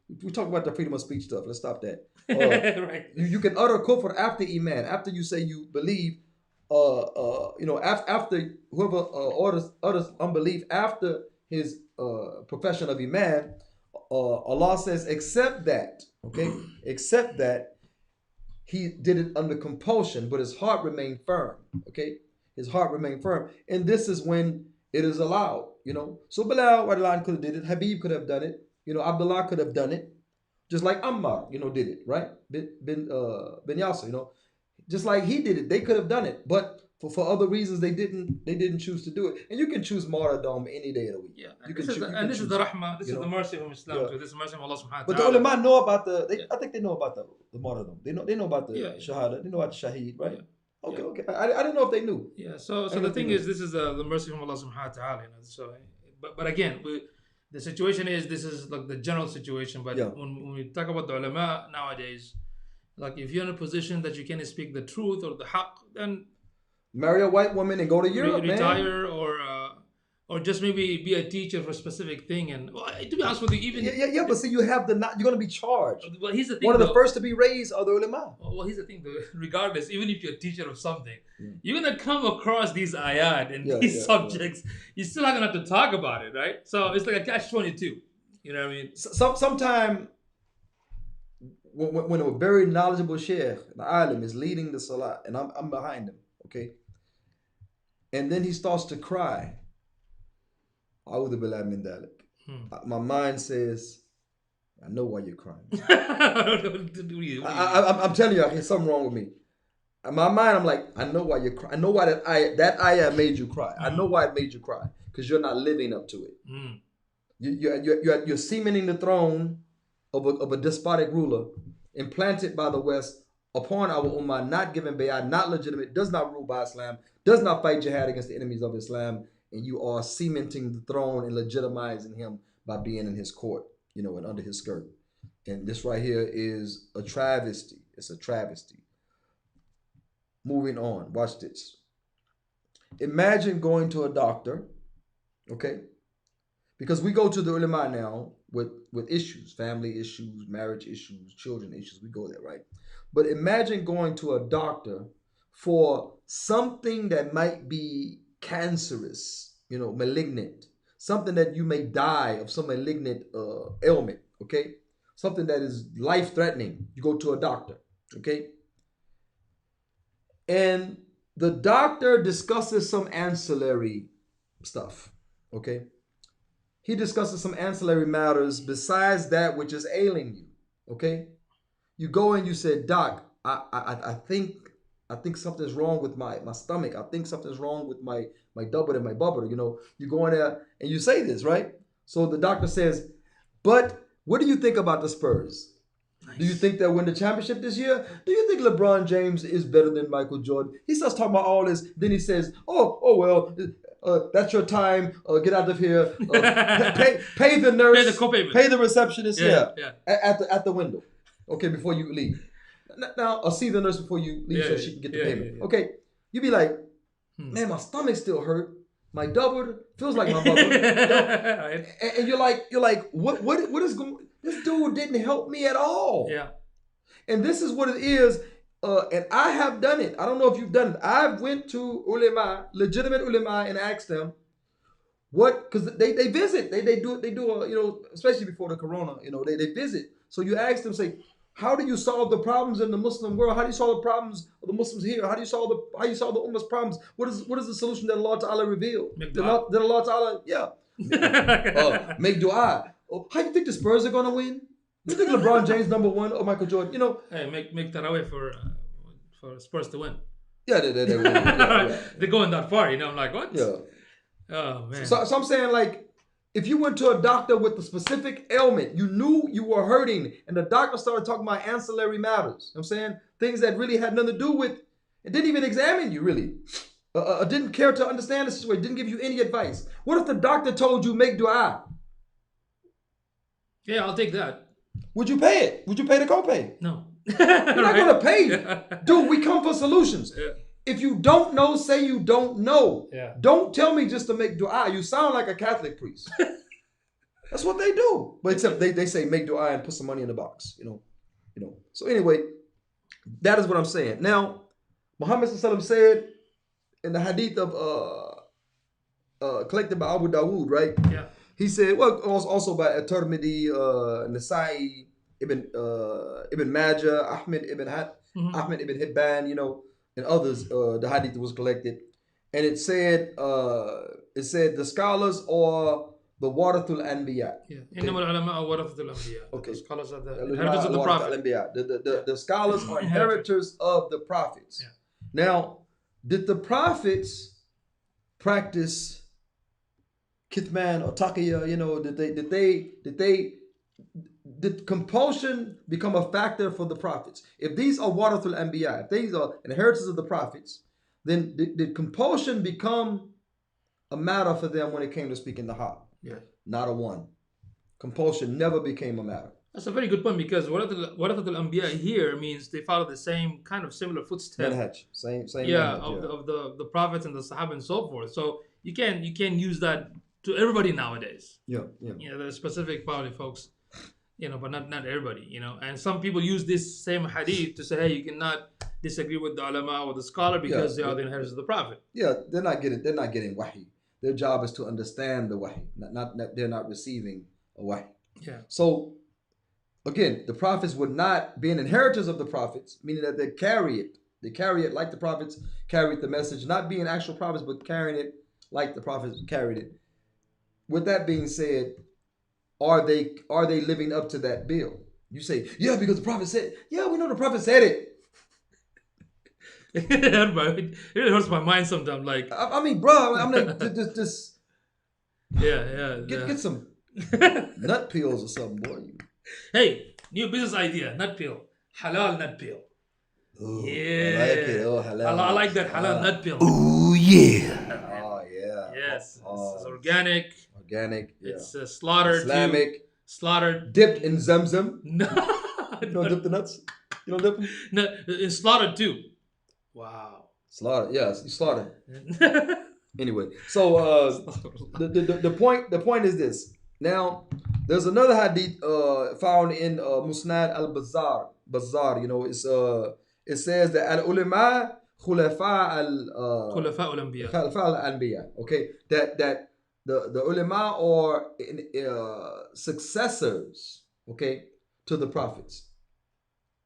We talk about the freedom of speech stuff. Let's stop that. Right. You can utter kufr after iman, after you say you believe. After whoever utters unbelief after his profession of iman, Allah says, except that he did it under compulsion, but his heart remained firm. Okay, his heart remained firm, and this is when it is allowed. So Bilal could have did it. Habib could have done it. Abdullah could have done it, just like Ammar, did it, right? Bin Yasser, just like he did it. They could have done it, but for other reasons they didn't choose to do it. And you can choose martyrdom any day of the week. Yeah, this is the rahmah. This is the mercy from Islam. So this is the mercy from Allah subhanahu wa ta'ala. But the ulama know about I think they know about the martyrdom. They know about the shahada. They know about the shaheed, right? Yeah. Okay. I didn't know if they knew. Yeah. So the thing is, this is the mercy from Allah subhanahu wa ta'ala. So, but again, the situation is, this is like the general situation. But when we talk about the ulama nowadays, like if you're in a position that you can't speak the truth or the haqq, then marry a white woman and go to Europe, retire, or just maybe be a teacher for a specific thing. And to be honest with you, even but see, you're going to be charged. Well, here's the thing. One of the first to be raised are the ulama. Well, here's the thing. Regardless, even if you're a teacher of something, you're gonna come across these ayat and these subjects. You're still not gonna have to talk about it, right? So it's like a catch-22. You know what I mean? Sometime when a very knowledgeable sheikh, the alim, is leading the salat, and I'm behind him, okay. And then he starts to cry. A'udhu billahi min dhalik. My mind says, I know why you're crying. I'm telling you, there's something wrong with me. In my mind, I'm like, I know why you're crying. I know why that ayah made you cry. I know why it made you cry. Because you're not living up to it. You're cementing the throne of a despotic ruler implanted by the West upon our ummah, not given bay'ah, not legitimate, does not rule by Islam, does not fight jihad against the enemies of Islam, and you are cementing the throne and legitimizing him by being in his court, and under his skirt. And this right here is a travesty. It's a travesty. Moving on, watch this. Imagine going to a doctor, okay? Because we go to the ulama now with issues, family issues, marriage issues, children issues. We go there, right? But imagine going to a doctor for something that might be cancerous, malignant, something that you may die of, some malignant ailment, okay? Something that is life-threatening. You go to a doctor, okay? And the doctor discusses some ancillary stuff, okay? He discusses some ancillary matters besides that which is ailing you, okay? You go and you say, Doc, I think something's wrong with my stomach. I think something's wrong with my double and my bubble. You go in there and you say this, right? So the doctor says, but what do you think about the Spurs? Nice. Do you think they'll win the championship this year? Do you think LeBron James is better than Michael Jordan? He starts talking about all this. Then he says, oh well, that's your time. Get out of here. Pay the nurse. Pay the copayment. Pay the receptionist. Yeah. At the window. Okay, before you leave. Now, I'll see the nurse before you leave so she can get the payment. Yeah. Okay, you be like, man, my stomach still hurt. My double feels like my bubble. And you're like, what is going? This dude didn't help me at all. Yeah. And this is what it is. And I have done it. I don't know if you've done it. I've went to ulama, legitimate ulama, and asked them what, because they visit. They do especially before the corona. They visit. So you ask them, say, how do you solve the problems in the Muslim world? How do you solve the problems of the Muslims here? How do you solve the Ummah's problems? What is the solution that Allah Ta'ala revealed? Did Allah Ta'ala, make dua. How do you think the Spurs are going to win? You think LeBron James number one or Michael Jordan? Hey, make tarawih for Spurs to win. Yeah, they win. Yeah. They're going that far, I'm like, what? Yeah. Oh man. So I'm saying, like, if you went to a doctor with a specific ailment, you knew you were hurting, and the doctor started talking about ancillary matters. I'm saying things that really had nothing to do with, it didn't even examine you really. Didn't care to understand the situation, didn't give you any advice. What if the doctor told you make dua? Yeah, I'll take that. Would you pay it? Would you pay the copay? No. You're not going to pay. Dude, we come for solutions. Yeah. If you don't know, say you don't know. Yeah. Don't tell me just to make dua. You sound like a Catholic priest. That's what they do. But except they say make dua and put some money in the box. So anyway, that is what I'm saying. Now, Muhammad ﷺ said in the hadith of collected by Abu Dawood, right? Yeah. He said, well, also by At-Tirmidhi, Nasa'i, Ibn Majah, Ahmed ibn Hibban, and others. The hadith was collected, and it said the scholars are the warathul anbiya. Yeah. Innamal ulama warathatul anbiya. Okay. The scholars are the inheritors of the prophet. The scholars are inheritors of the prophets. Yeah. Now, did the prophets practice Kithman or Taqiyya? Did compulsion become a factor for the prophets? If these are warathul anbiya, if these are inheritors of the prophets, then did compulsion become a matter for them when it came to speaking the haqq? Yeah. Not a one. Compulsion never became a matter. That's a very good point, because warathatul anbiya here means they follow the same kind of similar footsteps. Manhaj. Same Yeah, manhaj, of the prophets and the Sahaba and so forth. So you can use that to everybody nowadays. Yeah. There's specific probably folks, but not everybody, And some people use this same hadith to say, hey, you cannot disagree with the ulama or the scholar because they are the inheritors of the prophet. Yeah, they're not getting wahi. Their job is to understand the wahi. They're not receiving a wahi. Yeah. So again, the prophets would not be inheritors of the prophets, meaning that they carry it. They carry it like the prophets carried the message, not being actual prophets, but carrying it like the prophets carried it. With that being said, are they living up to that bill? You say, yeah, because the prophet said it. Yeah, we know the prophet said it. It really hurts my mind sometimes. Like, I mean, bro, I'm like, just yeah. get some nut pills or something, boy. Hey, new business idea, nut peel. Halal nut peel. Ooh, Yeah. I like it. Oh, halal. I like that halal nut peel. Ooh, yeah. Oh, yeah. Yes, Oh, it's organic. organic. Yeah. It's slaughtered Islamic. too. Slaughtered. Dipped in Zamzam. No, You don't dip the nuts? You don't dip them? no, it's slaughtered too. Wow. Slaughter. Yes, you slaughter. Anyway, so the point is this. Now, there's another hadith found in Musnad al Bazzar. You know, it says that al ulama خلفاء الأنبياء. khulafa al anbiya. Okay, that the ulama are successors. Okay, to the prophets.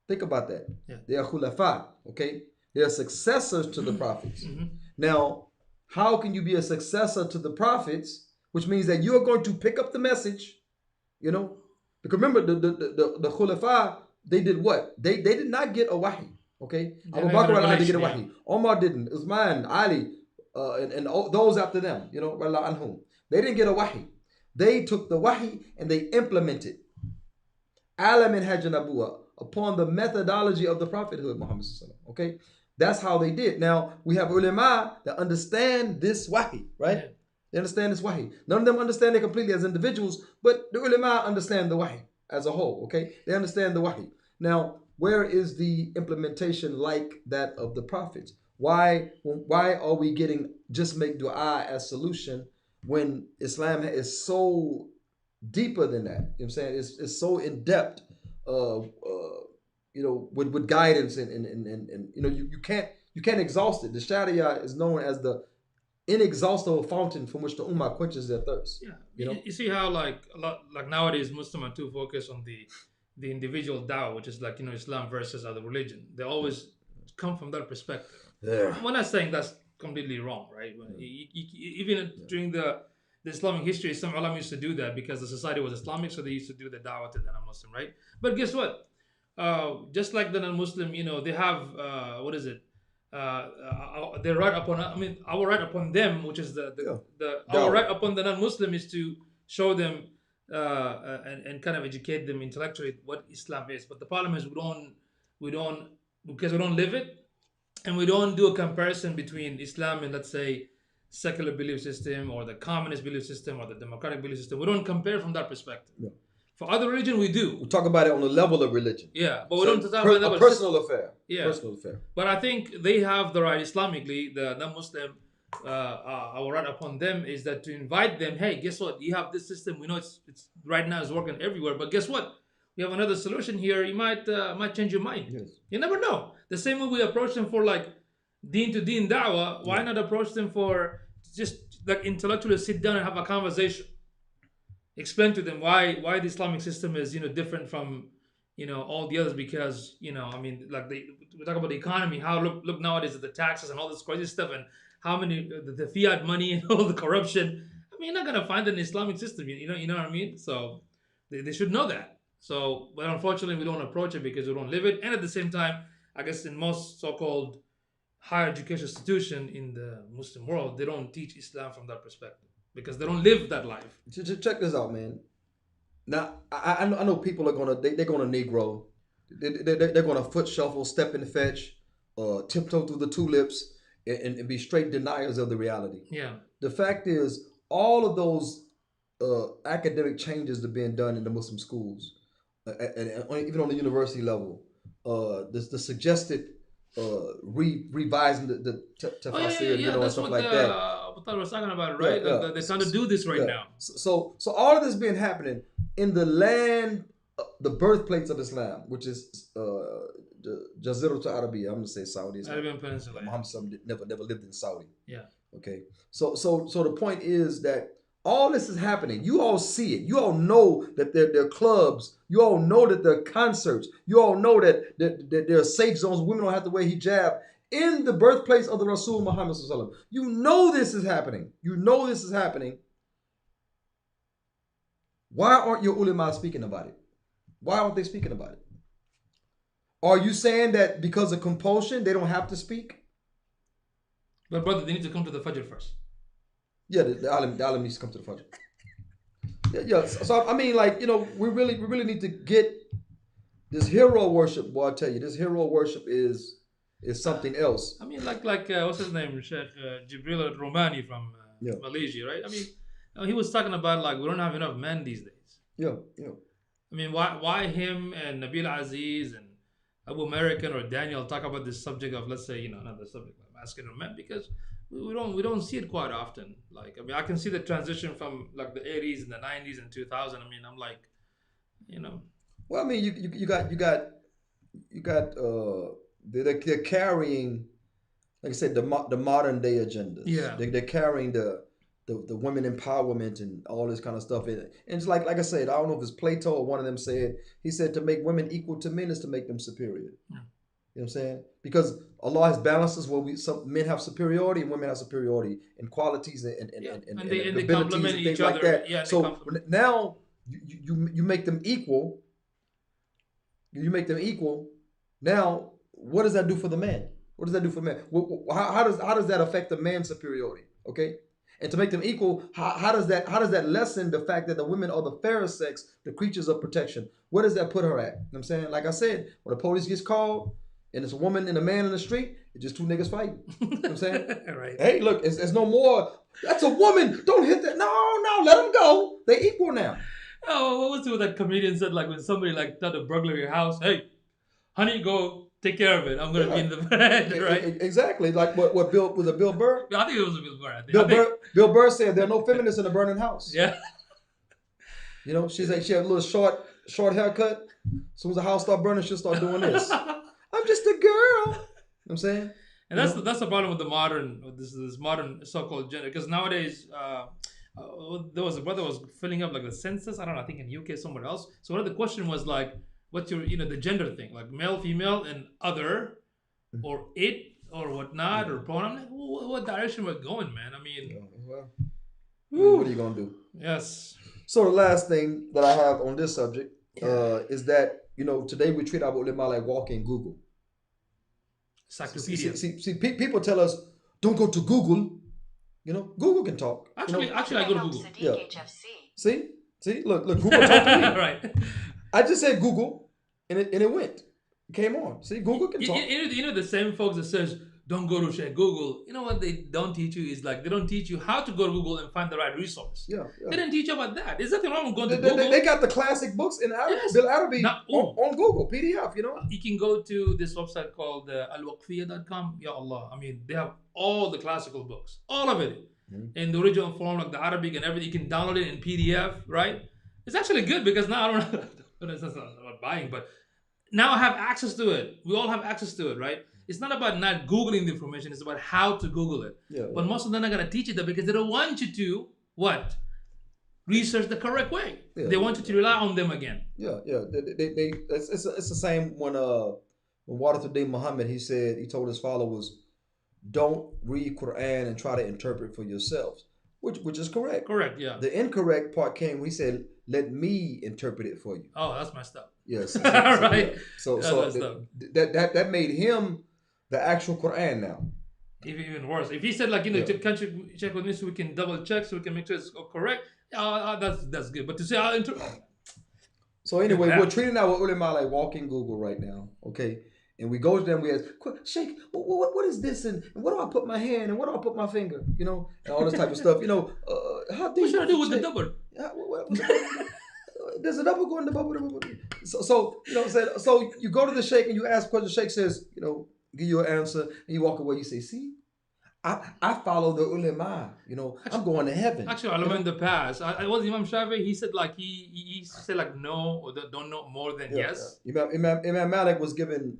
Think about that. Yeah. They are khulafa. Okay, they are successors to the prophets. Mhm. Now, how can you be a successor to the prophets? Which means that you're going to pick up the message, you know? Because remember, the khulafa, they did what? They did not get a wahi, okay? They Abu had Bakr a didn't get a revelation, wahi. Omar didn't. Uthman, Ali, and those after them, you know, radiallahu anhum. They didn't get a wahi. They took the wahi and they implemented alam and hajj nabuwa upon the methodology of the prophethood, Muhammad sallallahu alaihi wasallam, okay? That's how they did. Now, we have ulama that understand this wahi, right? Yeah. They understand this wahi. None of them understand it completely as individuals, but the ulama understand the wahi as a whole, okay? They understand the wahi. Now, where is the implementation like that of the prophets? Why are we getting just make dua as solution when Islam is so deeper than that? You know what I'm saying? It's so in depth, you know, with guidance and you know, you can't exhaust it. The Sharia is known as the inexhaustible fountain from which the ummah quenches their thirst. Yeah, You know? you see how like a lot like nowadays Muslims are too focused on the individual dawah, which is like, you know, Islam versus other religion. They always come from that perspective. Yeah. I'm not saying that's completely wrong, right? Even during the Islamic history, some ulama used to do that because the society was Islamic, so they used to do the dawah to the non-Muslim, right? But guess what? Just like the non-Muslim, you know, they have what is it? They right upon. I mean, our right upon them, which is the our Dawah. right upon the non-Muslim, is to show them and kind of educate them intellectually what Islam is. But the problem is we don't because we don't live it, and we don't do a comparison between Islam and, let's say, secular belief system or the communist belief system or the democratic belief system. We don't compare from that perspective. Yeah. For other religion, we do. We talk about it on the level of religion. Yeah, but we So, don't talk about that. a personal affair. Yeah. Personal affair. But I think they have the right Islamically, the non-Muslim, our right upon them is that to invite them, hey, guess what? You have this system. We know it's right now is working everywhere, but guess what? We have another solution here. You might change your mind. Yes. You never know. The same way we approach them for like deen to deen da'wah, why not approach them for just like intellectually sit down and have a conversation? Explain to them why the Islamic system is, you know, different from, you know, all the others, because, you know, I mean, like we talk about the economy, how look nowadays at the taxes and all this crazy stuff, and how many the fiat money and all the corruption. I mean, you're not gonna find an Islamic system, you know what I mean? So they should know that. So, but unfortunately, we don't approach it because we don't live it, and at the same time, I guess in most so-called higher education institution in the Muslim world, they don't teach Islam from that perspective because they don't live that life. Check this out, man. Now, I know people are gonna they're gonna Negro, they're gonna foot shuffle, step and fetch, tiptoe through the tulips, and be straight deniers of the reality. Yeah. The fact is, all of those academic changes that are being done in the Muslim schools, and even on the university level, the suggested revising the tafsir, you know, and That's stuff what like that. I was talking about, right? Yeah, yeah. They're trying to do this right now. So all of this been happening in the land, the birthplace of Islam, which is Jazirat Arabiya. I'm gonna say Saudi. Arabian Peninsula. Muhammad never lived in Saudi. Yeah. Okay. So the point is that all this is happening. You all see it. You all know that there are clubs. You all know that there are concerts. You all know that there are safe zones. Women don't have to wear hijab in the birthplace of the Rasul Muhammad sallallahu alaihi wasallam. You know this is happening. You know this is happening. Why aren't your ulama speaking about it? Why aren't they speaking about it? Are you saying that because of compulsion they don't have to speak? But brother, they need to come to the Fajr first. Yeah, the alim needs to come to the Fajr. Yeah. So I mean, like, we really need to get this hero worship. Boy, I tell you, this hero worship is something else. I mean, like what's his name, Sheikh Jibril Romani from Yeah. Malaysia, right? I mean, he was talking about like we don't have enough men these days. Yeah. I mean, why him and Nabil Aziz and Abu American or Daniel talk about this subject of, let's say, not the subject of masculine men, because we don't see it quite often. Like, I mean, I can see the transition from like the 80s and the 90s and 2000. I mean, I'm like, Well, I mean, you got they're carrying, like I said, the modern day agendas. Yeah. They're carrying the women empowerment and all this kind of stuff in it. And it's like I said, I don't know if it's Plato or one of them said, he said to make women equal to men is to make them superior. Yeah. You know what I'm saying? Because Allah has balances where some men have superiority and women have superiority in qualities and they abilities complement and things each like other. that. Yeah, So now you make them equal. You make them equal. Now, what does that do for the man? What does that do for men? How does that affect the man's superiority? Okay, and to make them equal, how does that lessen the fact that the women are the fairer sex, the creatures of protection? Where does that put her at? You know what I'm saying? Like I said, when the police gets called and it's a woman and a man in the street, it's just two niggas fighting. You know what I'm saying? Right. Hey, look, it's no more. That's a woman. Don't hit that. No, let them go. They equal now. Oh, what was it with that comedian said, like when somebody like tried to burglar your house? Hey, honey, go take care of it. I'm gonna be in the bed, right? Exactly. Like what Bill was it Bill Burr? I think it was a Bill Burr. I think. Bill Burr said there are no feminists in a burning house. Yeah. She had a little short haircut. As soon as the house start burning, she'll start doing this. I'm just a girl. You know what I'm saying? And that's the problem with the modern, this modern so-called gender, because nowadays there was a brother was filling up like the census. I don't know. I think in UK somewhere else. So one of the question was like, what's your the gender thing, like male, female, and other, or it or whatnot, or pronoun. Like, what direction we're going, man? I mean, What are you gonna do? Yes. So the last thing that I have on this subject is that today we treat our ulama like walking Google. Encyclopedia. See, people tell us don't go to Google. Google can talk. Actually, I go to Google. Yeah. See, look, Google talked to me. Right. I just said Google, and it went. It came on. See, Google can talk. The same folks that says don't go to share Google. You know what they don't teach you is like they don't teach you how to go to Google and find the right resource. Yeah. They didn't teach you about that. There's nothing wrong with going to Google. They got the classic books in Arabic, Yes. Bil Arabic on Google PDF. You can go to this website called alwaqfiya.com. Ya Allah. I mean, they have all the classical books, all of it, in the original form, like the Arabic and everything. You can download it in PDF, right? It's actually good because now I don't know. It's not about buying, but now I have access to it. We all have access to it, right? It's not about not Googling the information. It's about how to Google it. Yeah, but most of them are going to teach you that because they don't want you to, what? Research the correct way. Yeah. They want you to rely on them again. Yeah. It's the same when Wadathuddin Muhammad, he told his followers, don't read Quran and try to interpret for yourselves, which is correct. Correct, yeah. The incorrect part came when he said, let me interpret it for you. Oh, that's messed up. Yes. Right. So that made him the actual Quran now. Even worse. If he said like, can't you check with me so we can double check so we can make sure it's correct, that's good. But to say I'll interpret. So anyway, we're treating our ulama like walking Google right now, okay? And we go to them, we ask, Sheikh, what is this? And where do I put my hand? And where do I put my finger? And all this type of stuff. How deep? What should I do with the double? There's a double going in the bubble. So so you go to the sheikh and you ask questions. The sheikh says, give you an answer, and you walk away. You say, see, I follow the ulama. I'm going to heaven. Actually, I remember in the past, I was Imam Shafi. He said like he said like no or don't know more than yes. Yeah. Imam Malik was given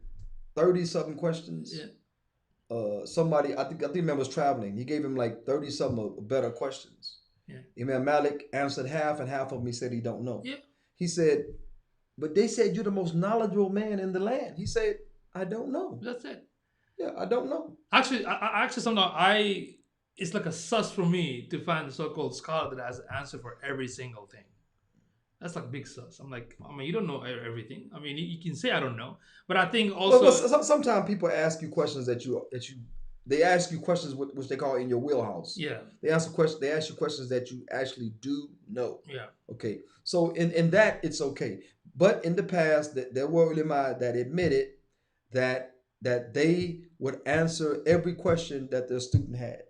30-something questions. Yeah. Somebody, I think Imam was traveling. He gave him like 30-something better questions. Yeah. Imam Malik answered half, and half of them he said he don't know. Yeah. He said, but they said you're the most knowledgeable man in the land. He said, I don't know. That's it. Yeah, I don't know. Actually, sometimes it's like a sus for me to find the so-called scholar that has an answer for every single thing. That's like big sus. I'm like, you don't know everything. You can say I don't know, but I think also Sometimes people ask you questions that they ask you questions which they call in your wheelhouse. Yeah. They ask you questions that you actually do know. Yeah. Okay. So in that it's okay. But in the past, there were ulama that admitted that they would answer every question that their student had.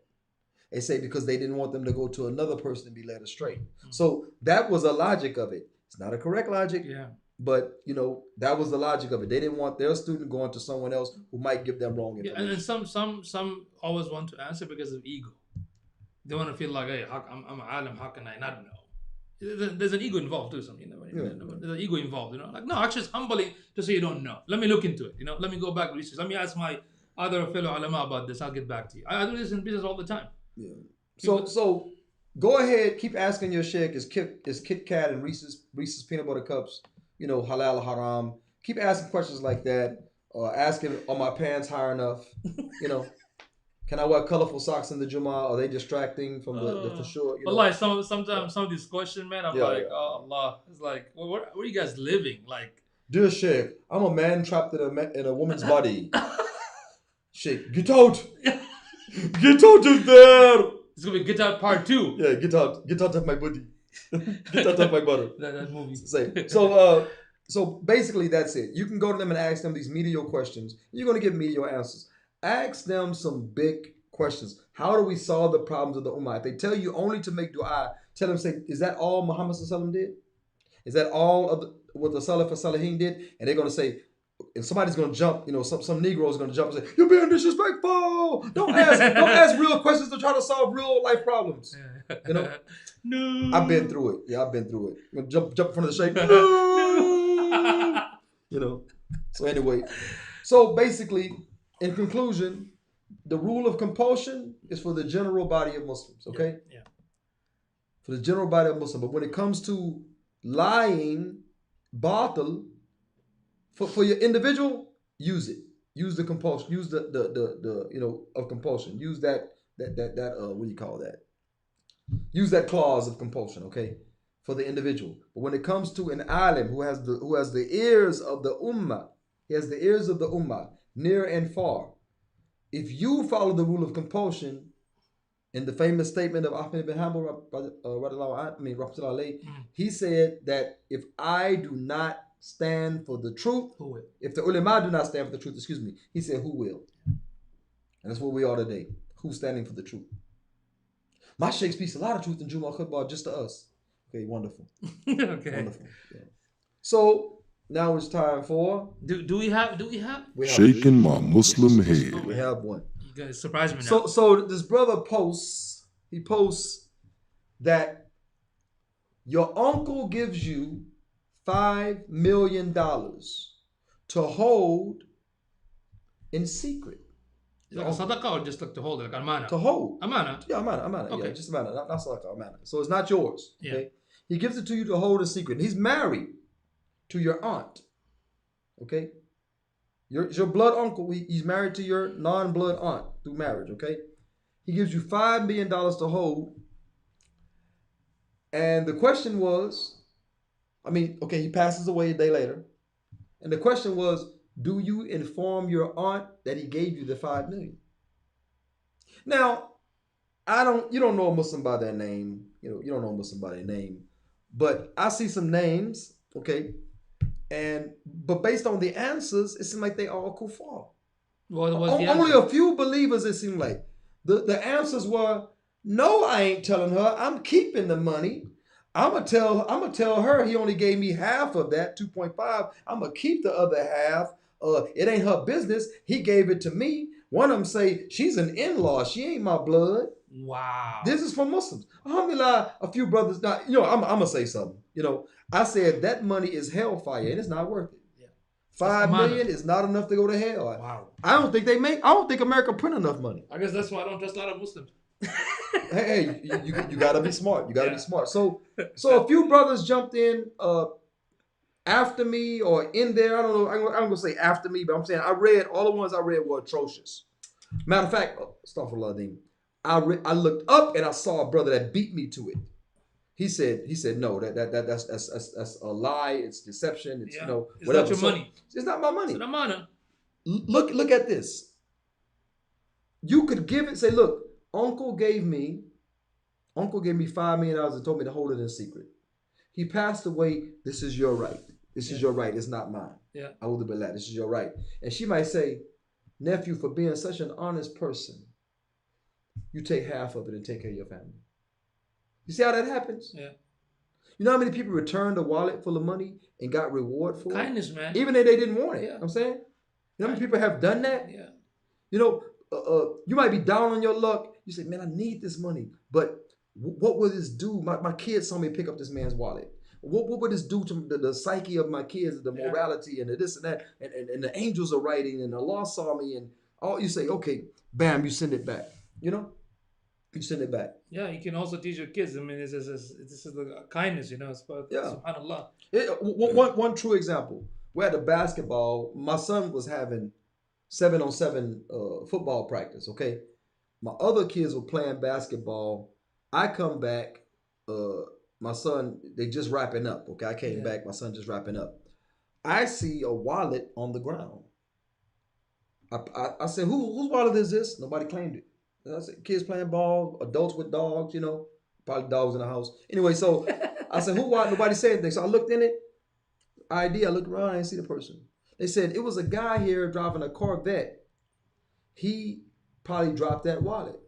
They say because they didn't want them to go to another person and be led astray. So that was a logic of it. It's not a correct logic. Yeah. But that was the logic of it. They didn't want their student going to someone else who might give them wrong Yeah, information. and some always want to answer because of ego. They want to feel like, hey, I'm an alim, how can I not know? There's an ego involved too. There's an ego involved. Like no, actually, it's humbling to say you don't know. Let me look into it. Let me go back and research. Let me ask my other fellow ulama about this. I'll get back to you. I do this in business all the time. Yeah. So go ahead, keep asking your sheikh, is Kit Kat and Reese's peanut butter cups, halal, haram? Keep asking questions like that. Asking, are my pants high enough? Can I wear colorful socks in the Jummah? Are they distracting from the for sure? But like sometimes some of these questions, man, I'm like, oh Allah, it's like, where are you guys living? Like, dear sheikh, I'm a man trapped in a woman's body. Sheikh, get out! Get out of there! It's gonna be Get Out Part 2. Yeah, get out of my body. Get out of my butter. that movie. So basically that's it. You can go to them and ask them these medial questions. You're gonna get medial answers. Ask them some big questions. How do we solve the problems of the ummah? If they tell you only to make dua, tell them, say, is that all Muhammad Sallallahu Alaihi Wasallam did? Is that all of what the Salaf Salihin did? And they're gonna say, and somebody's gonna jump, some Negro's gonna jump and say, "You're being disrespectful." Don't ask real questions to try to solve real life problems. No. I've been through it. Yeah, I've been through it. I'm gonna jump in front of the sheikh. No. So anyway, so basically, in conclusion, the rule of compulsion is for the general body of Muslims. Okay. Yeah. For the general body of Muslims, but when it comes to lying, batil. For your individual, use it. Use the compulsion. Use the of compulsion. Use that what do you call that? Use that clause of compulsion, okay? For the individual. But when it comes to an alim who has the ears of the ummah, he has the ears of the ummah, near and far. If you follow the rule of compulsion, in the famous statement of Ahmed ibn Hanbal, he said that if I do not stand for the truth, Who will? if the ulama do not stand for the truth, he said, who will? And that's what we are today. Who's standing for the truth? My sheikh speaks a lot of truth in Jummah Khutbah just to us. Okay, wonderful. Okay. Wonderful. Yeah. So now it's time for Do we have? Shaking my Muslim head. We have one. You guys surprise me now. So this brother posts that your uncle gives you $5 million to hold in secret. Like a sadaqah or just like to hold it, like amana? To hold. Amana. Yeah, amana. Okay. Yeah, just amana. Not sadaqah, amana. So it's not yours. Yeah. Okay. He gives it to you to hold in secret. And he's married to your aunt. Okay. Your blood uncle. He's married to your non-blood aunt through marriage. Okay. He gives you $5 million to hold. And the question was, he passes away a day later. And the question was, do you inform your aunt that he gave you the $5 million? Now, you don't know a Muslim by their name. You don't know a Muslim by their name. But I see some names, okay? But based on the answers, it seemed like they all kuffar. Only a few believers, it seemed like. The answers were, no, I ain't telling her. I'm keeping the money. I'm gonna tell her he only gave me half of that, 2.5. I'm gonna keep the other half. It ain't her business. He gave it to me. One of them say she's an in-law. She ain't my blood. Wow. This is for Muslims. Alhamdulillah, a few brothers. Now, I'm gonna say something. I said that money is hellfire and it's not worth it. Yeah. $5 million is not enough to go to hell. Wow. I don't think America print enough money. I guess that's why I don't trust a lot of Muslims. hey, you gotta be smart. You gotta be smart. So a few brothers jumped in after me or in there. I don't know. I'm gonna say after me, but I'm saying all the ones I read were atrocious. Matter of fact, astaghfirullah, I looked up and I saw a brother that beat me to it. He said no, that's a lie. It's deception. It's It's whatever. not your money. It's not my money. It's an amana. Look at this. You could give it, say, look, Uncle gave me $5 million and told me to hold it in secret. He passed away. This is your right. This is your right. It's not mine. Yeah. I would have this is your right. And she might say, nephew, for being such an honest person, you take half of it and take care of your family. You see how that happens? Yeah. You know how many people returned a wallet full of money and got reward for Kindness, it? man. Even if they didn't want it. Yeah. You know what I'm saying? You know how many people have done that? Yeah. You know, you might be down on your luck. You say, man, I need this money. But what will this do? My kids saw me pick up this man's wallet. What would this do to the psyche of my kids, the morality and the this and that, and the angels are writing and Allah saw me and all. You say, okay, bam, you send it back. You know, you send it back. Yeah, you can also teach your kids. I mean, this is the kindness, you know. It's about subhanallah. One true example. We're at the basketball. My son was having 7-on-7 football practice. Okay, my other kids were playing basketball. I come back. My son, they just wrapping up. Okay, I came back. My son just wrapping up. I see a wallet on the ground. I said, whose wallet is this? Nobody claimed it. I said, kids playing ball, adults with dogs, you know, probably dogs in the house. Anyway, so I said, who wallet? Nobody said anything. So I looked in it. I looked around. I didn't see the person. They said it was a guy here driving a Corvette. He probably dropped that wallet.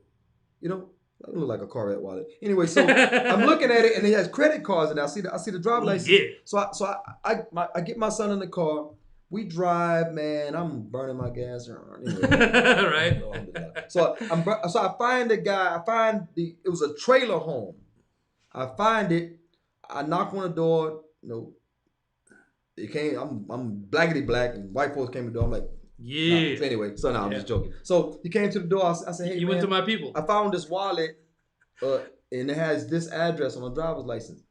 You know, it looked like a Corvette wallet. Anyway, so I'm looking at it, and it has credit cards, and I see the driver's license. Yeah. So I get my son in the car. We drive, man. I'm burning my gas. Anyway, right. So I find the guy. It was a trailer home. I find it. I knock on the door. No, it came. I'm blackety black, and white folks came to the door. I'm like, yeah. Nah. Anyway, so now I'm just joking. So he came to the door. I said, hey, you went to my people. I found this wallet, and it has this address on the driver's license.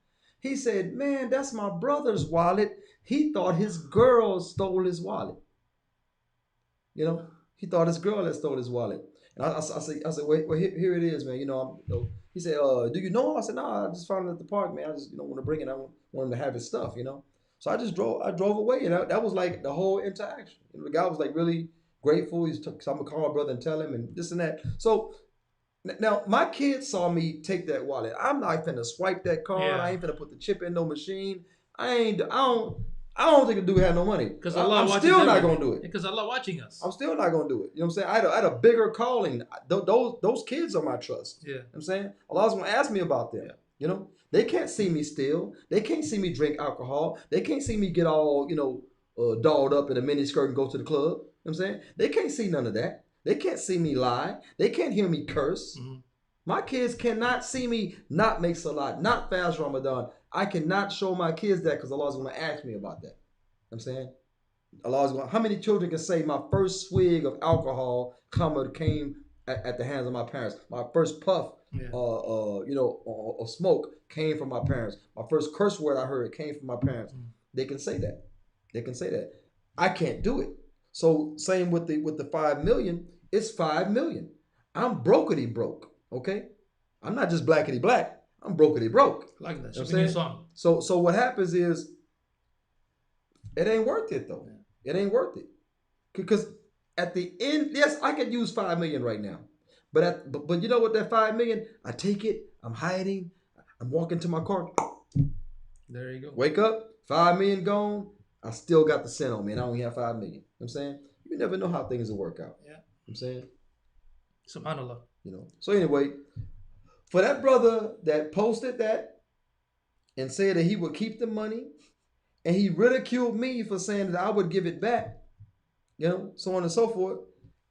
He said, man, that's my brother's wallet. He thought his girl stole his wallet. You know, he thought his girl had stole his wallet. And I said, well, here it is, man. You know, he said, do you know him? I said, no, I just found it at the park, man. I just, want to bring it. I want him to have his stuff, you know. So I drove away, and that was like the whole interaction. You know, the guy was like really grateful. So I'm gonna call my brother and tell him, and this and that. So now my kids saw me take that wallet. I'm not finna swipe that card. Yeah. I ain't finna put the chip in no machine. I don't think the dude had no money. Because I'm still not gonna do it. Because Allah watching us. I'm still not gonna do it. You know what I'm saying? I had a bigger calling. Those kids are my trust. Yeah. You know what I'm saying? Allah's gonna ask me about them. Yeah. You know? They can't see me steal. They can't see me drink alcohol. They can't see me get all, dolled up in a mini skirt and go to the club. You know what I'm saying? They can't see none of that. They can't see me lie. They can't hear me curse. Mm-hmm. My kids cannot see me not make salat, not fast Ramadan. I cannot show my kids that because Allah's going to ask me about that. You know what I'm saying? Allah's going. How many children can say my first swig of alcohol came at the hands of my parents? My first puff, or smoke came from my parents. My first curse word I heard came from my parents. Mm. They can say that. They can say that. I can't do it. So same with the 5 million. It's 5 million. I'm brokety broke. Okay, I'm not just blackety black. I'm brokety broke. Like that. You know song. So what happens is, it ain't worth it though. Yeah. It ain't worth it because at the end, yes, I could use 5 million right now, but you know what? That 5 million, I take it. I'm hiding. I'm walking to my car. There you go. Wake up. 5 million gone. I still got the cent on me, and I only have 5 million. You know what I'm saying? You never know how things will work out. Yeah. You know what I'm saying? Subhanallah. So anyway, for that brother that posted that and said that he would keep the money, and he ridiculed me for saying that I would give it back, so on and so forth.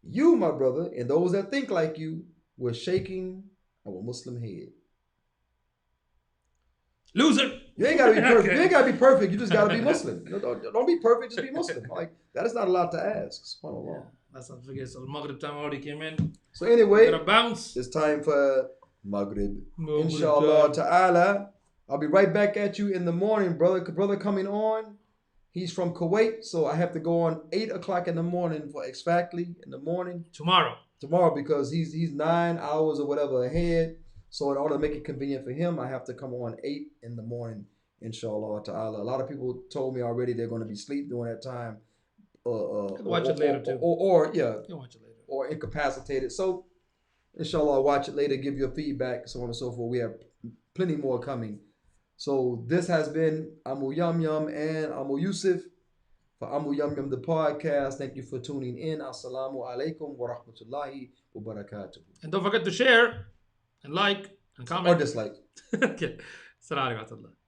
You, my brother, and those that think like you, were shaking our Muslim head. Loser. You ain't gotta be perfect. Okay. You ain't gotta be perfect. You just gotta be Muslim. Don't be perfect. Just be Muslim. Like that is not a lot to ask. Yeah, let's not forget. So the Maghrib time already came in. So anyway, gotta bounce. It's time for Maghrib. Inshallah ta'ala. I'll be right back at you in the morning, brother. Brother coming on. He's from Kuwait, so I have to go on 8 o'clock in the morning for exactly in the morning. Tomorrow because he's 9 hours or whatever ahead. So in order to make it convenient for him, I have to come on 8 in the morning, inshallah ta'ala. A lot of people told me already they're going to be asleep during that time. Watch it later too. Or you can watch it later. or incapacitated. So, inshallah, watch it later, give your feedback, so on and so forth. We have plenty more coming. So this has been Amu Yum Yum and Amu Yusuf for Amu Yum Yum, the podcast. Thank you for tuning in. Assalamu alaikum wa rahmatullahi wa barakatuh. And don't forget to share and like and comment. Or dislike. Okay. Assalamu alaikum.